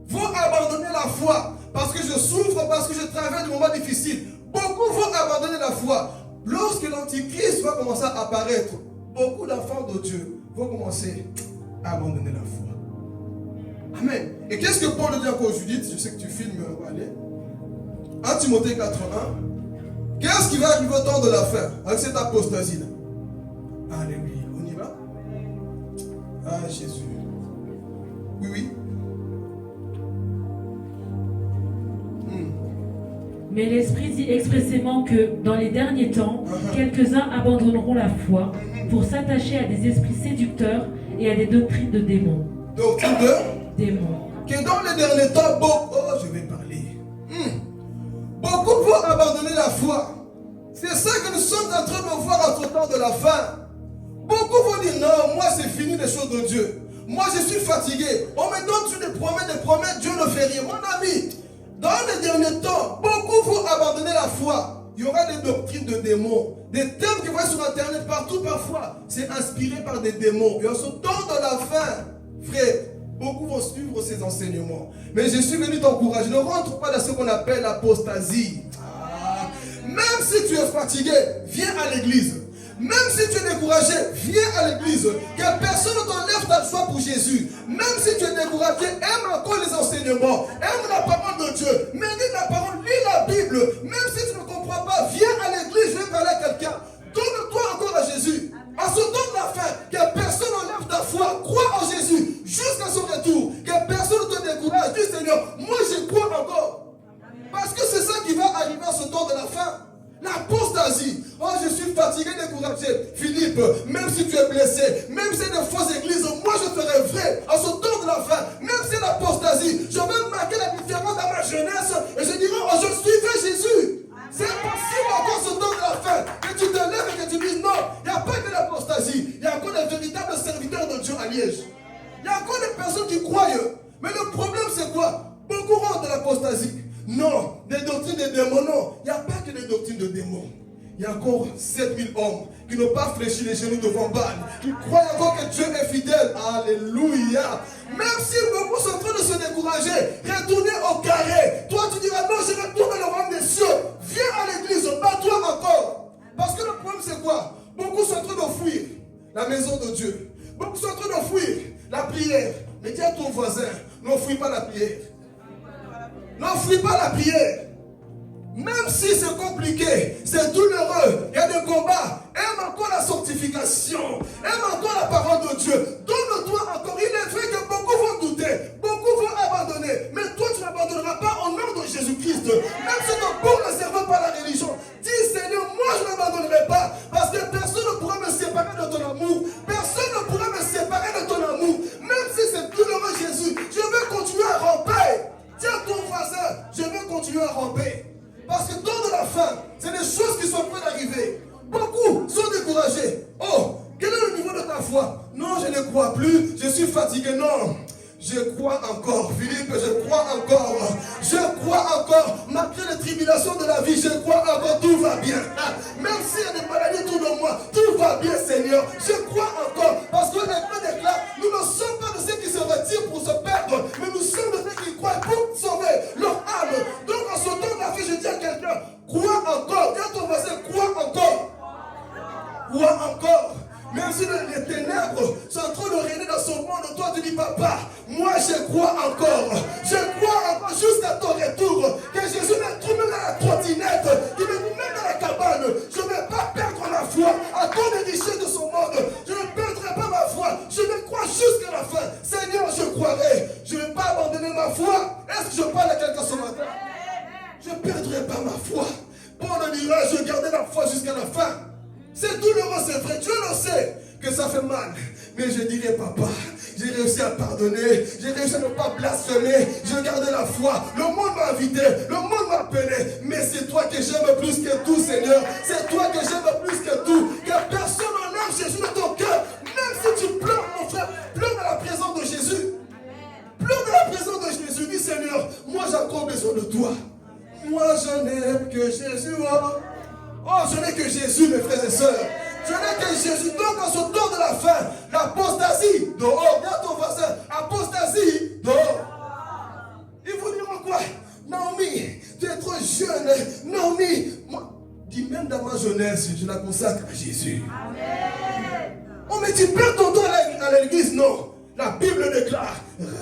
vont abandonner la foi parce que je souffre, parce que je traverse des moments difficiles. Beaucoup vont abandonner la foi. Lorsque l'antichrist va commencer à apparaître, beaucoup d'enfants de Dieu vont commencer à abandonner la foi. Amen. Et qu'est-ce que Paul dit encore, Judith? Je sais que tu filmes, allez. 1 Timothée 4.1. Qu'est-ce qui va arriver au temps de la fin avec cette apostasie-là? Alléluia. On y va? Ah, Jésus. Oui, oui. Mais l'Esprit dit expressément que dans les derniers temps, quelques-uns abandonneront la foi pour s'attacher à des esprits séducteurs et à des doctrines de démons. Doctrine de démons. Que dans les derniers temps, je vais parler. Beaucoup vont abandonner la foi. C'est ça que nous sommes en train de voir en ce temps de la fin. Beaucoup vont dire non, moi c'est fini les choses de Dieu. Moi je suis fatigué. On me donne des promesses, Dieu ne fait rien. Mon ami, dans les derniers temps, beaucoup vont abandonner la foi. Il y aura des doctrines de démons. Des thèmes que vous voyez sur internet partout parfois. C'est inspiré par des démons. Et en ce temps de la fin, frère, beaucoup vont suivre ces enseignements. Mais je suis venu t'encourager. Ne rentre pas dans ce qu'on appelle l'apostasie. Même si tu es fatigué, viens à l'église. Même si tu es découragé, viens à l'église. Que personne ne t'enlève ta foi pour Jésus. Même si tu es découragé, aime encore les enseignements. Aime la parole de Dieu. Médite la parole, lis la Bible. Même si tu ne comprends pas, viens à l'église, je vais parler à quelqu'un. Donne-toi encore à Jésus. À ce temps de la fin, que personne n'enlève ta foi. Crois en Jésus jusqu'à son retour. Que personne ne te décourage. Dis Seigneur, moi je crois encore. Parce que c'est ça qui va arriver à ce temps de la fin. L'apostasie. Oh, je suis fatigué, découragé. Philippe, même si tu es blessé, même si c'est des fausses églises, moi je serai vrai à ce temps de la fin. Même si c'est l'apostasie, je vais marquer la différence dans ma jeunesse et je dirai, oh, je suivrai Jésus. Liège. Il y a encore des personnes qui croient. Mais le problème, c'est quoi? Beaucoup rentrent de l'apostasie. Non, des doctrines de démons, non. Il n'y a pas que des doctrines de démons. Il y a encore 7000 hommes qui n'ont pas fléchi les genoux devant Baal, qui croient encore que Dieu est fidèle. Alléluia. Même si beaucoup sont en train de se décourager, retournez au carré. Toi, tu diras, non, je retourne dans le royaume des cieux. Viens à l'église, bats-toi encore. Parce que le problème, c'est quoi? Beaucoup sont en train de fuir la maison de Dieu. Beaucoup sont en train de fuir la prière. Mais dis à ton voisin, ne fuis pas la prière. Ne fuis pas la prière. Même si c'est compliqué, c'est douloureux, il y a des combats, aime encore la sanctification, aime encore la parole de Dieu, donne-toi encore. Il est vrai que beaucoup vont douter, beaucoup vont abandonner, mais toi tu n'abandonneras pas au nom de Jésus-Christ. Même si ton corps ne servent pas la religion, dis Seigneur, moi je n'abandonnerai pas, parce que personne ne pourra me séparer de ton amour, personne ne pourra me séparer de ton amour, même si c'est douloureux Jésus, je veux continuer à ramper. Dis à ton voisin, je veux continuer à ramper. Parce que dans de la fin, c'est des choses qui sont prêtes d'arriver. Beaucoup sont découragés. Oh, quel est le niveau de ta foi? Non, je ne crois plus, je suis fatigué. Non, je crois encore. Philippe, je crois encore. Je crois encore. Malgré les tribulations de la vie, je crois encore. Tout va bien. Même s'il y a des maladies autour de moi, tout va bien, Seigneur. Je crois encore. Parce que les gens déclarent, nous ne sommes pas de ceux qui se retirent pour se perdre, mais nous sommes de ceux qui croient pour sauver leur âme. Donc en ce temps de la vie, je dis à quelqu'un, crois encore. Dis à ton voisin, crois encore. Crois encore. Même si les ténèbres sont en train de régner dans son monde, toi tu dis, papa, moi je crois encore. Je crois encore jusqu'à ton retour. Que Jésus me trouve même dans la trottinette, qu'il me trouve même dans la cabane. Je ne vais pas perdre ma foi à cause des richesses de son monde. Je ne perdrai pas ma foi. Je me crois jusqu'à la fin. Seigneur, je croirai. Je ne vais pas abandonner ma foi. Est-ce que je parle à quelqu'un ce matin? Je ne perdrai pas ma foi. Paul dira, je gardais la foi jusqu'à la fin. C'est douloureux, c'est vrai, Dieu le sait que ça fait mal. Mais je dirais, papa, j'ai réussi à pardonner, j'ai réussi à ne pas blasphémer, j'ai gardé la foi. Le monde m'a invité, le monde m'a appelé. Mais c'est toi que j'aime plus que tout, Seigneur. C'est toi que j'aime plus que tout. Que personne n'enlève Jésus de ton cœur. Même si tu pleures, mon frère, pleure dans la présence de Jésus. Pleure dans la présence de Jésus. Dis, Seigneur, moi j'ai encore besoin de toi. Moi je n'aime que Jésus. Oh, je n'ai que Jésus, mes frères et sœurs. Je n'ai que Jésus. Donc, en ce temps de la fin, l'apostasie, dehors. Regarde ton voisin, apostasie, dehors. Ils vous diront quoi? Naomi, tu es trop jeune. Naomi, moi, dis même dans ma jeunesse, je la consacre à Jésus. Amen. Oh, mais tu perds ton temps à l'église? Non. La Bible déclare,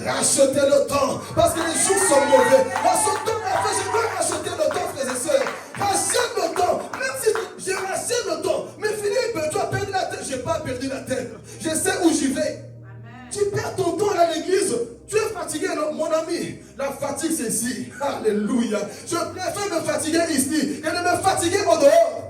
rachetez le temps, parce que les jours sont mauvais. En ce temps de la fin, je veux racheter le temps, frères et sœurs. Rachète le temps, même si je rachète le temps. Mais Philippe, tu as perdu la tête. Je n'ai pas perdu la tête. Je sais où j'y vais. Amen. Tu perds ton temps à l'église. Tu es fatigué, non, mon ami. La fatigue, c'est ici. Alléluia. Je préfère me fatiguer ici que de me fatiguer au dehors.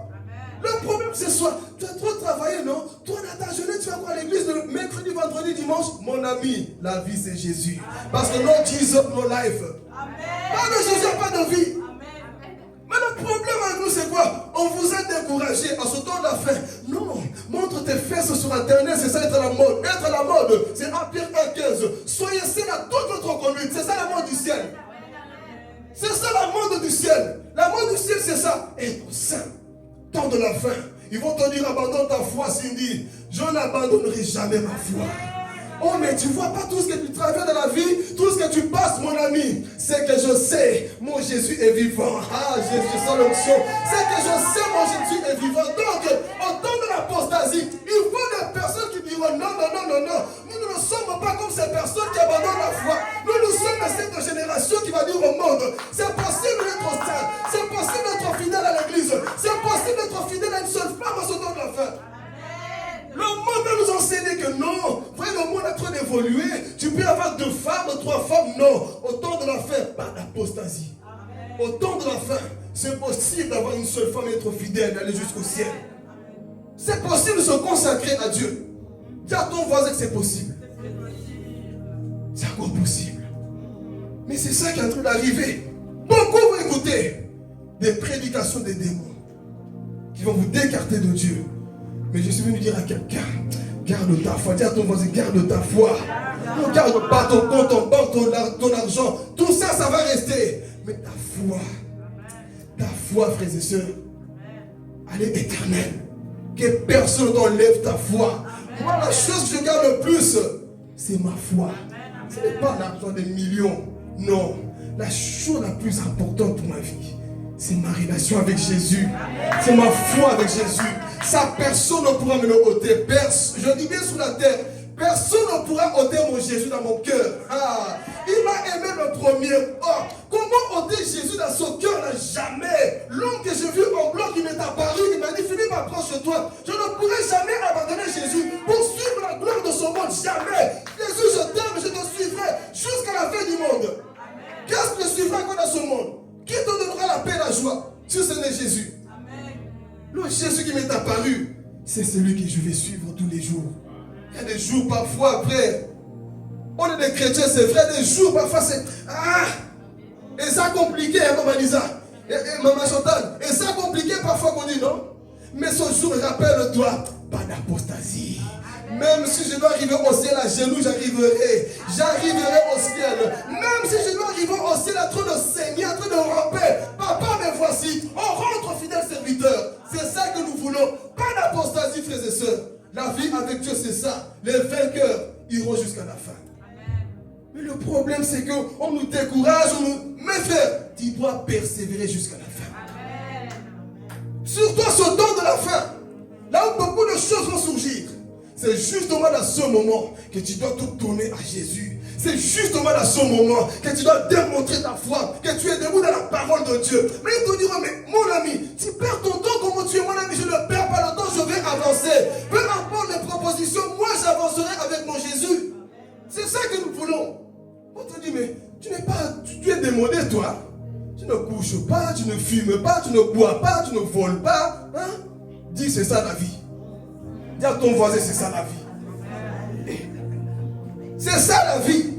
Le problème, c'est soit, tu as trop travaillé, non? Toi, dans ta journée, tu vas quoi à l'église le mercredi, vendredi, dimanche? Mon ami, la vie, c'est Jésus. Amen. Parce que no Jesus, no life. Amen. Pas de Jésus, pas de vie. Amen. Mais le problème avec nous, c'est quoi? On vous a découragé en ce temps de la fin. Non, montre tes fesses sur Internet, c'est ça être à la mode. Être à la mode, c'est 1 Pierre 1,15. Soyez saints à toute votre conduite. C'est ça la mode du ciel. C'est ça la mode du ciel. La mode du ciel, c'est ça. Être saint. Temps de la fin, ils vont te dire abandonne ta foi, Cindy. Je n'abandonnerai jamais ma foi. Oh, mais tu vois pas tout ce que tu traverses dans la vie, tout ce que tu passes, mon ami. C'est que je sais, mon Jésus est vivant. Ah, Jésus, sans l'onction. C'est que je sais, mon Jésus est vivant. Donc, au temps de l'apostasie, il faut des personnes qui diront non, non, non, non, non. Nous ne sommes pas comme ces personnes qui abandonnent la foi. Nous sommes cette génération qui va dire au monde, c'est possible d'être saint, c'est possible d'être fidèle à l'église, c'est possible d'être fidèle à une seule femme à ce temps de la fin. Le monde va nous enseigner que non, le monde est en train d'évoluer. Tu peux avoir 2 femmes, 3 femmes, non. Au temps de la fin, pas d'apostasie. Au temps de la fin, c'est possible d'avoir une seule femme et être fidèle, d'aller jusqu'au ciel. C'est possible de se consacrer à Dieu. Dis à ton voisin que c'est possible. C'est encore possible. Mais c'est ça qui est en train d'arriver. Beaucoup vont écouter des prédications des démons qui vont vous décarter de Dieu. Mais je suis venu dire à quelqu'un, Garde ta foi. Dis à ton voisin, garde ta foi. Ne garde pas ton compte en banque, ton argent. Tout ça, ça va rester. Mais ta foi, frères et sœurs, elle est éternelle. Que personne n'enlève ta foi. Moi, la chose que je garde le plus, c'est ma foi. Ce n'est pas l'argent des millions. Non. La chose la plus importante pour ma vie, c'est ma relation avec Jésus. C'est ma foi avec Jésus. Ça, personne ne pourra me le ôter. Je dis bien sur la terre, personne ne pourra ôter mon Jésus dans mon cœur. Ah, il m'a aimé le premier. Oh, comment ôter Jésus dans son cœur là? Jamais. L'homme que j'ai vu en blanc qui m'est apparu, il m'a dit, Philippe, approche-toi. Je ne pourrai jamais abandonner Jésus pour suivre la gloire de son monde. Jamais. Jésus, je t'aime, je te suivrai jusqu'à la fin du monde. Qu'est-ce que je suivrai encore dans ce monde? Qui te donnera la paix et la joie? Si ce n'est Jésus. Amen. Le Jésus qui m'est apparu, c'est celui que je vais suivre tous les jours. Il y a des jours parfois, après, on est des chrétiens, c'est vrai, des jours parfois c'est... Ah! Et ça compliqué, hein, Maman Lisa, et Maman Chantal, et ça compliqué parfois qu'on dit non. Mais ce jour, rappelle-toi, pas d'apostasie. Même si je dois arriver au ciel à genoux, j'arriverai. J'arriverai au ciel. Même si je dois arriver au ciel en train de saigner, en train de ramper. Papa, me voici. On rentre fidèle serviteur. C'est ça que nous voulons. Pas d'apostasie, frères et sœurs. La vie avec Dieu, c'est ça. Les vainqueurs iront jusqu'à la fin. Mais le problème, c'est qu'on nous décourage, on nous... Mais frère, tu dois persévérer jusqu'à la fin. Surtout à ce temps de la fin. Là où beaucoup de choses vont surgir. C'est justement dans ce moment que tu dois tout tourner à Jésus. C'est justement dans ce moment que tu dois démontrer ta foi, que tu es debout dans la parole de Dieu. Mais ils te diront, mais mon ami, tu perds ton temps comme tu es mon ami, je ne perds pas le temps, je vais avancer. Peu importe les propositions, moi j'avancerai avec mon Jésus. C'est ça que nous voulons. On te dit, mais tu es démodé toi. Tu ne couches pas, tu ne fumes pas, tu ne bois pas, tu ne voles pas. Hein? Dis, c'est ça la vie. Dis à ton voisin, c'est ça la vie. C'est ça la vie.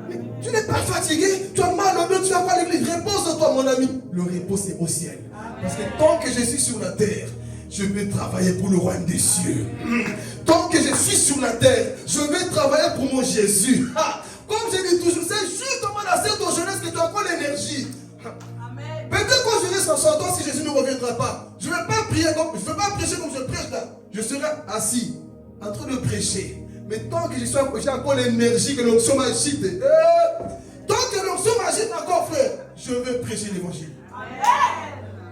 Mais tu n'es pas fatigué, tu as mal au dos, tu n'as pas l'église. Repose-toi, mon ami. Le repos, c'est au ciel. Parce que tant que je suis sur la terre, je vais travailler pour le royaume des cieux. Tant que je suis sur la terre, je vais travailler pour mon Jésus. Comme je dis toujours, c'est justement dans cette jeunesse que tu as encore l'énergie. Peut-être quand je reste en 100 ans, si Jésus ne reviendra pas, je ne vais pas prier comme, je ne vais pas prêcher comme je prêche là. Je serai assis, en train de prêcher. Mais tant que j'ai encore l'énergie, que l'onction m'agite, tant que l'onction m'agite encore, frère, je vais prêcher l'évangile.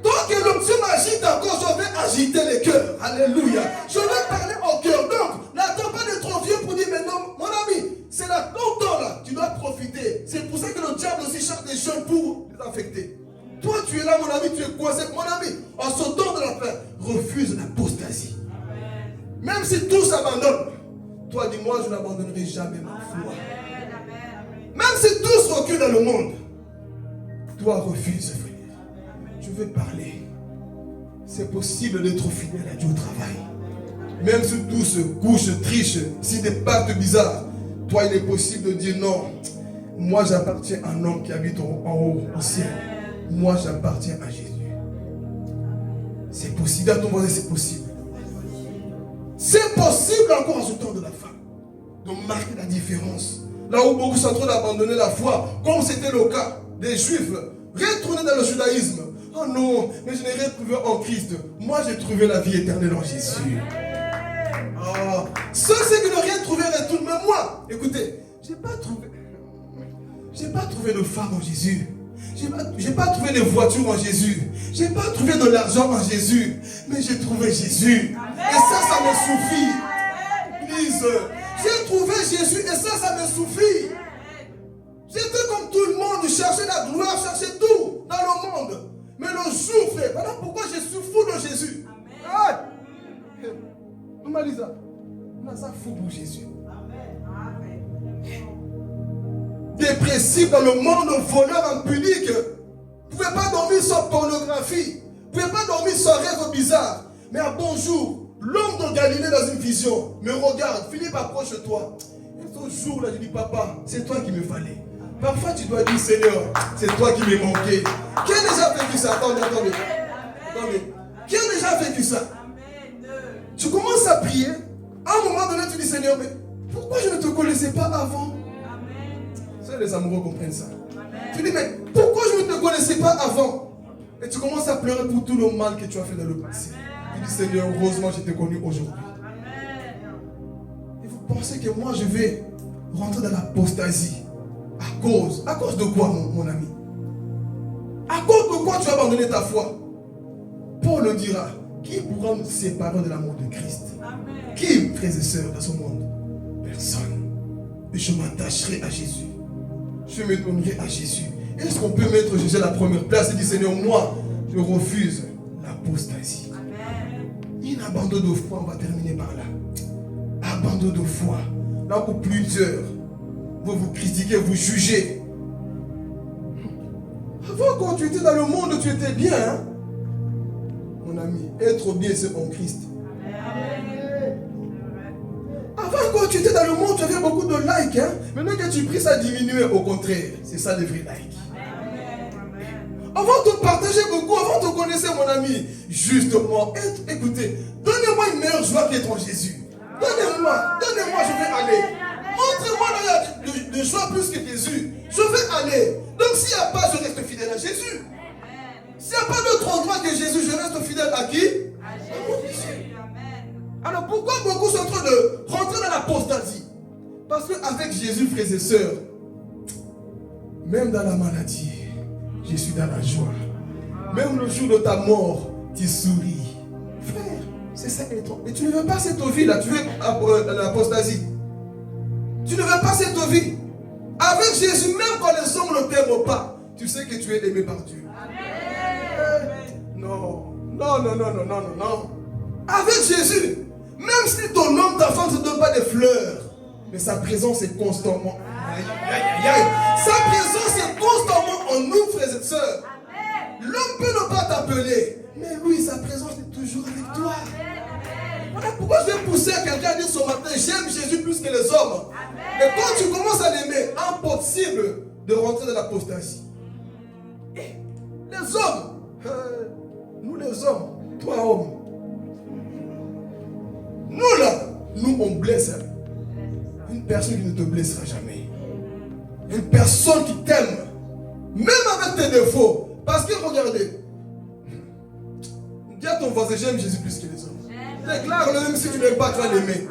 Tant que l'onction m'agite encore, je vais agiter les cœurs. Alléluia. Je vais parler au cœur. Donc, n'attends pas d'être trop vieux pour dire, mais non, mon ami, c'est là ton temps là, tu dois profiter. C'est pour ça que le diable aussi cherche des jeunes pour les affecter. Toi, tu es là, mon ami, tu es coincé. Mon ami, en ce temps de la fin, refuse l'apostasie. Même si tous abandonnent, toi, dis-moi, je n'abandonnerai jamais ma foi. Même si tous reculent dans le monde, toi, refuse, frère. Je veux parler. C'est possible d'être fidèle à Dieu au travail. Même si tous se couchent, trichent, si des pactes bizarres, toi, il est possible de dire non. Moi, j'appartiens à un homme qui habite en haut, au ciel. Moi, j'appartiens à Jésus. C'est possible. À ton voisin, c'est possible. C'est possible encore en ce temps de la fin de marquer la différence. Là où beaucoup sont en train d'abandonner la foi, comme c'était le cas des Juifs, retourner dans le judaïsme. Oh non, mais je n'ai rien trouvé en Christ. Moi, j'ai trouvé la vie éternelle en Jésus. Oh, ceux qui n'ont rien trouvé retournent. Mais moi, écoutez, j'ai pas trouvé de femme en Jésus. J'ai pas trouvé de voiture en Jésus. J'ai pas trouvé de l'argent en Jésus. Mais j'ai trouvé Jésus. Et ça me suffit. Please. J'ai trouvé Jésus et ça me suffit. J'étais comme tout le monde, chercher la gloire, chercher tout dans le monde. Mais le jour, frère, voilà pourquoi je suis fou de Jésus. Maman Lisa, on a ça fou pour Jésus. Dépressif dans le monde, voleur impudique. Vous ne pouvez pas dormir sans pornographie. Vous ne pouvez pas dormir sans rêve bizarre. Mais à bonjour, l'homme de Galilée dans une vision me regarde. Philippe, approche-toi. Et ce jour-là, je dis, papa, c'est toi qui me fallait. Parfois, tu dois dire, Seigneur, c'est toi qui m'es manqué. Qui a déjà vécu ça? Attendez. Qui a déjà vécu ça? Tu commences à prier, À un moment donné, tu dis, Seigneur, mais pourquoi je ne te connaissais pas avant? Seuls les amoureux comprennent ça. Tu dis, mais pourquoi je ne te connaissais pas avant? Et tu commences à pleurer pour tout le mal que tu as fait dans le passé. Tu dis, Seigneur, heureusement, je t'ai connu aujourd'hui. Et vous pensez que moi, je vais rentrer dans l'apostasie à cause de quoi, mon ami? À cause de quoi tu as abandonné ta foi? Paul le dira, qui pourra nous séparer de l'amour de Christ? Qui, frères et sœurs, dans ce monde? Personne. Et je m'attacherai à Jésus. Je me donnerai à Jésus. Est-ce qu'on peut mettre Jésus à la première place et dire, Seigneur, moi, je refuse l'apostasie. Une abandon de foi, on va terminer par là. Abandon de foi. Là où plusieurs vont vous critiquer, vous juger. Avant, quand tu étais dans le monde, tu étais bien. Hein? Mon ami, être bien, c'est en Christ. Avant, quand tu étais dans le monde, tu avais beaucoup de likes. Hein? Maintenant que tu pries, ça a diminué. Au contraire, c'est ça les vrais likes. Avant, tu partageais beaucoup. Avant, tu connaissais, mon ami. Justement, écoutez, donnez-moi une meilleure joie qu'être en Jésus. Donnez-moi, je vais aller. Montrez-moi de joie plus que Jésus. Je vais aller. Donc, s'il n'y a pas, je reste fidèle à Jésus. S'il n'y a pas d'autre endroit que Jésus, je reste fidèle à qui? À Jésus. Alors, pourquoi beaucoup sont en train de rentrer dans l'apostasie? Parce qu'avec Jésus, frères et sœurs, même dans la maladie, je suis dans la joie. Même le jour de ta mort, tu souris. Frère, c'est ça être. Mais tu ne veux pas cette vie-là, tu veux l'apostasie. Tu ne veux pas cette vie. Avec Jésus, même quand les hommes ne t'aiment pas, tu sais que tu es aimé par Dieu. Non. Avec Jésus, même si ton homme, ta femme ne te donne pas des fleurs, mais sa présence est constamment. Sa présence est constamment en nous, frères et sœurs. L'homme peut ne pas t'appeler, mais lui, sa présence est toujours avec toi. Voilà pourquoi je vais pousser à quelqu'un à dire ce matin, j'aime Jésus plus que les hommes. Et quand tu commences à l'aimer, impossible de rentrer dans l'apostasie. Les hommes, nous les hommes, toi homme, nous là, nous on blesse. Une personne qui ne te blessera jamais. Une personne qui t'aime, même avec tes défauts. Parce que regardez, dis à ton voisin, j'aime Jésus plus que les hommes. Déclare-le, même si tu n'aimes pas, tu vas l'aimer.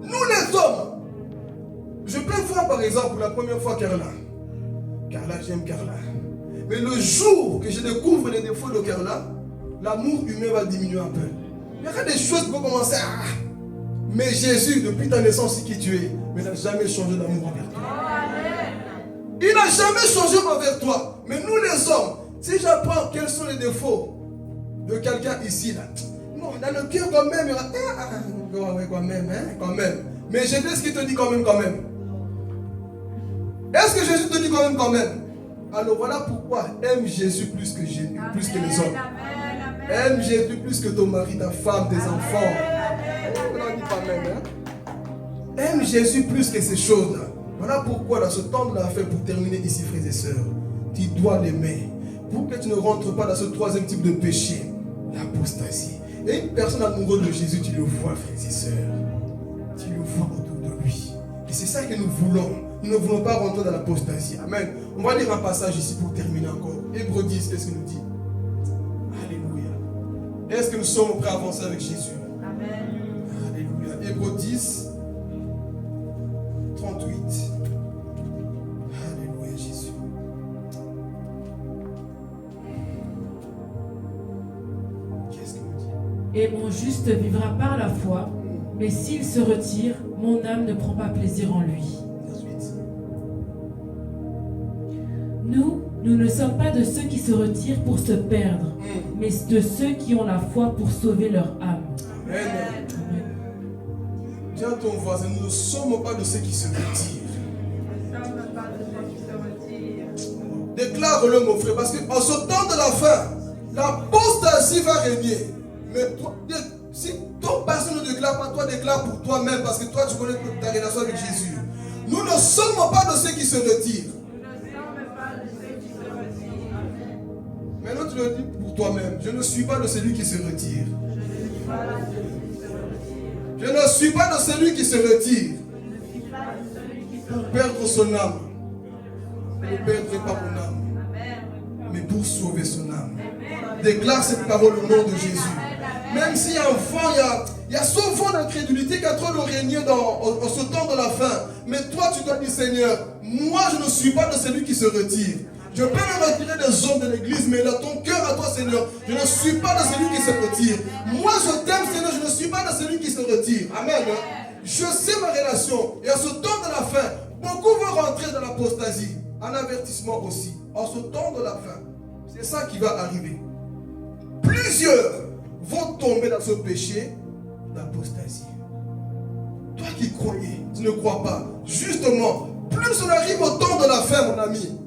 Nous les hommes, je peux voir par exemple la première fois Carla, j'aime Carla. Mais le jour que je découvre les défauts de Carla, l'amour humain va diminuer un peu. Il y aura des choses qui vont commencer à... Mais Jésus, depuis ta naissance, c'est qui tu es, mais n'a jamais changé d'amour envers toi. Il n'a jamais changé envers toi. Mais nous les hommes, si j'apprends quels sont les défauts de quelqu'un ici, là, non, dans le cœur quand même, il y aura... quand même. Mais je sais ce qu'il te dit quand même. Est-ce que Jésus te dit quand même? Alors voilà pourquoi aime Jésus plus que les hommes. Aime Jésus plus que ton mari, ta femme, tes enfants. On n'en dit pas même. Hein? Aime Jésus plus que ces choses-là. Voilà pourquoi dans ce temps de la fête, pour terminer ici, frères et sœurs, tu dois l'aimer. Pour que tu ne rentres pas dans ce troisième type de péché, l'apostasie. Et une personne amoureuse de Jésus, tu le vois, frères et sœurs. Tu le vois autour de lui. Et c'est ça que nous voulons. Nous ne voulons pas rentrer dans l'apostasie. Amen. On va lire un passage ici pour terminer encore. Hébreux 10, qu'est-ce qu'il nous dit? Alléluia. Est-ce que nous sommes prêts à avancer avec Jésus? Amen. Alléluia. Hébreux 10, 38. Alléluia, Jésus. Qu'est-ce qu'il nous dit? Et mon juste vivra par la foi, mais s'il se retire, mon âme ne prend pas plaisir en lui. Nous ne sommes pas de ceux qui se retirent pour se perdre, mais de ceux qui ont la foi pour sauver leur âme. Amen. Dis à ton voisin, nous ne sommes pas de ceux qui se retirent. Déclare-le, mon frère, parce qu'en ce temps de la fin, l'apostasie va régner. Mais toi, si ton pasteur ne déclare pas, toi déclare pour toi-même, parce que toi tu connais ta relation avec Jésus. Nous ne sommes pas de ceux qui se retirent. Maintenant tu le dis pour toi-même. Je ne suis pas de celui qui se retire. Je ne suis pas de celui qui se retire pour perdre son âme. Je ne perdrai pas mon âme, mais pour sauver son âme. Déclare cette parole au nom de Jésus. Même s'il y a un vent, il y a ce vent d'incrédulité qui est en train de régner en ce temps de la fin. Mais toi, tu dois dire, Seigneur, moi, je ne suis pas de celui qui se retire. Je peux me retirer des hommes de l'église, mais dans ton cœur à toi, Seigneur, je ne suis pas de celui qui se retire. Moi, je t'aime, Seigneur, je ne suis pas de celui qui se retire. Amen. Je sais ma relation. Et à ce temps de la fin, beaucoup vont rentrer dans l'apostasie. Un avertissement aussi. En ce temps de la fin, c'est ça qui va arriver. Plusieurs vont tomber dans ce péché d'apostasie. Toi qui croyais, tu ne crois pas. Justement, plus on arrive au temps de la fin, mon ami,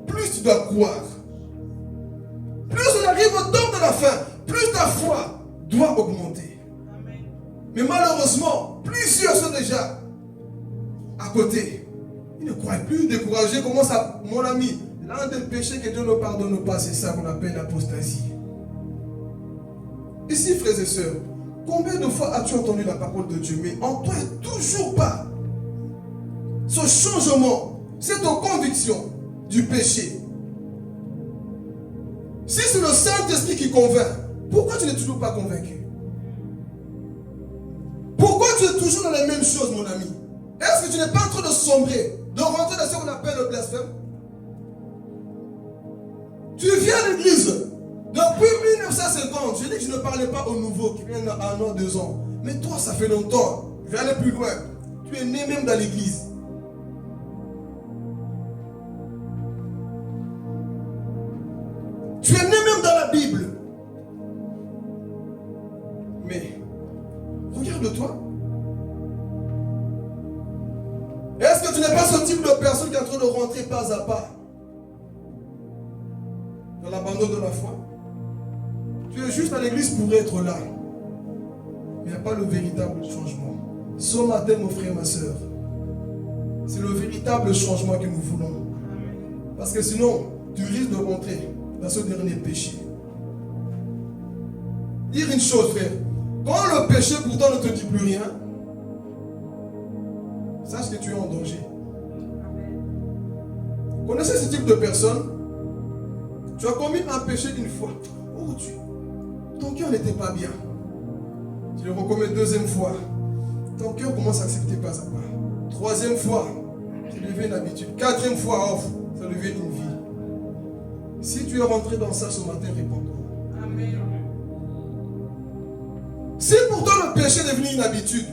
plus tu dois croire. Plus on arrive au temps de la fin, plus ta foi doit augmenter. Mais malheureusement, plusieurs sont déjà à côté. Ils ne croient plus, découragés. Comment ça, mon ami? L'un des péchés que Dieu ne pardonne pas, c'est ça qu'on appelle l'apostasie. Ici, frères et sœurs, combien de fois as-tu entendu la parole de Dieu, mais en toi, il n'y a toujours pas ce changement, cette conviction du péché? Si c'est le Saint-Esprit qui convainc, pourquoi tu n'es toujours pas convaincu? Pourquoi tu es toujours dans les mêmes choses, mon ami? Est-ce que tu n'es pas en train de sombrer, de rentrer dans ce qu'on appelle le blasphème? Tu viens à l'église depuis 1950. Je dis que je ne parlais pas aux nouveaux qui viennent à 1 an, 2 ans. Mais toi, ça fait longtemps. Je vais aller plus loin. Tu es né même dans l'église. Tu es né même dans la Bible. Mais, regarde-toi. Est-ce que tu n'es pas ce type de personne qui est en train de rentrer pas à pas dans l'abandon de la foi? Tu es juste à l'église pour être là. Mais il n'y a pas le véritable changement. Ce matin, mon frère, ma soeur, c'est le véritable changement que nous voulons. Parce que sinon, tu risques de rentrer dans ce dernier péché. Dire une chose, frère. Quand le péché pourtant ne te dit plus rien, sache que tu es en danger. Connaissez ce type de personne? Tu as commis un péché une fois. Oh Dieu, ton cœur n'était pas bien. Tu le recommets 2e fois. Ton cœur commence à accepter pas à pas. 3e fois, ça devient une habitude. 4e fois, off, ça devient une vie. Si tu es rentré dans ça ce matin, réponds-toi. Amen. Si pourtant le péché est devenu une habitude,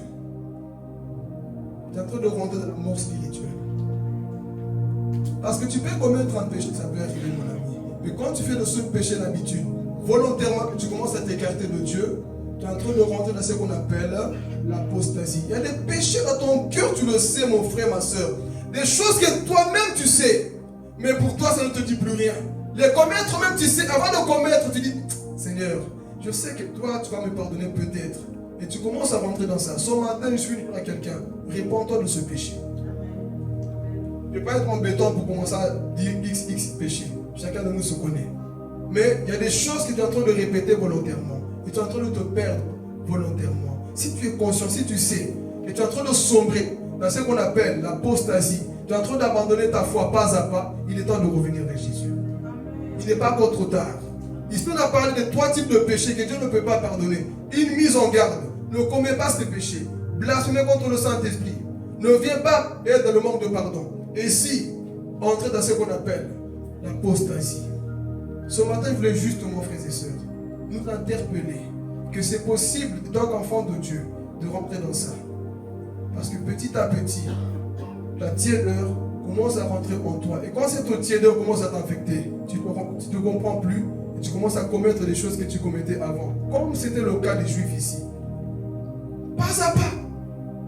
tu es en train de rentrer dans la mort spirituelle. Parce que tu peux commettre un péché, ça peut arriver, mon ami. Mais quand tu fais de ce péché l'habitude, volontairement que tu commences à t'écarter de Dieu, tu es en train de rentrer dans ce qu'on appelle l'apostasie. Il y a des péchés dans ton cœur, tu le sais, mon frère, ma soeur. Des choses que toi-même tu sais, mais pour toi ça ne te dit plus rien. Les commettre même, tu sais, avant de commettre, tu dis, Seigneur, je sais que toi tu vas me pardonner peut-être. Et tu commences à rentrer dans ça. Ce matin, je suis venu à quelqu'un, réponds-toi de ce péché. Je ne vais pas être embêtant pour commencer à dire XX péché. Chacun de nous se connaît. Mais il y a des choses que tu es en train de répéter volontairement. Et tu es en train de te perdre volontairement. Si tu es conscient, si tu sais, et tu es en train de sombrer dans ce qu'on appelle l'apostasie, tu es en train d'abandonner ta foi pas à pas, il est temps de revenir vers Jésus. Il n'est pas encore trop tard. Ici, on a parlé de 3 types de péchés que Dieu ne peut pas pardonner. Une mise en garde. Ne commets pas ces péchés. Blasphémer contre le Saint-Esprit. Ne viens pas être dans le manque de pardon. Et si, entrer dans ce qu'on appelle l'apostasie. Ce matin, je voulais justement, frères et sœurs, nous interpeller que c'est possible, en tant qu'enfant de Dieu, de rentrer dans ça. Parce que petit à petit, la tiédeur commence à rentrer en toi. Et quand cette tiédeur commence à t'infecter, tu ne te comprends plus et tu commences à commettre des choses que tu commettais avant. Comme c'était le cas des Juifs ici. Pas à pas.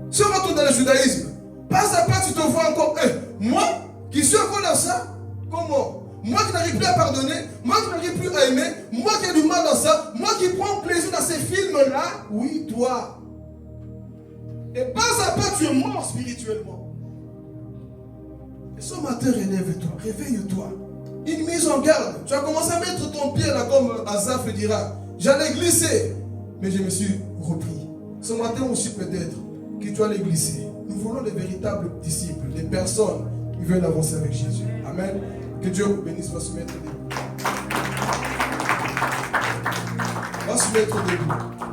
Ce retour dans le judaïsme. Pas à pas, tu te vois encore. Moi, qui suis encore dans ça, comment? Moi qui n'arrive plus à pardonner, moi qui n'arrive plus à aimer, moi qui ai du mal dans ça, moi qui prends plaisir dans ces films-là, oui, toi. Et pas à pas, tu es mort spirituellement. Et ce matin, relève-toi, réveille-toi. Une mise en garde. Tu as commencé à mettre ton pied là, comme Asaph le dira. J'allais glisser, mais je me suis repris. Ce matin aussi peut-être, que tu as les glisser. Nous voulons les véritables disciples, des personnes qui veulent avancer avec Jésus. Amen. Que Dieu vous bénisse. Va se mettre debout. Va se mettre debout.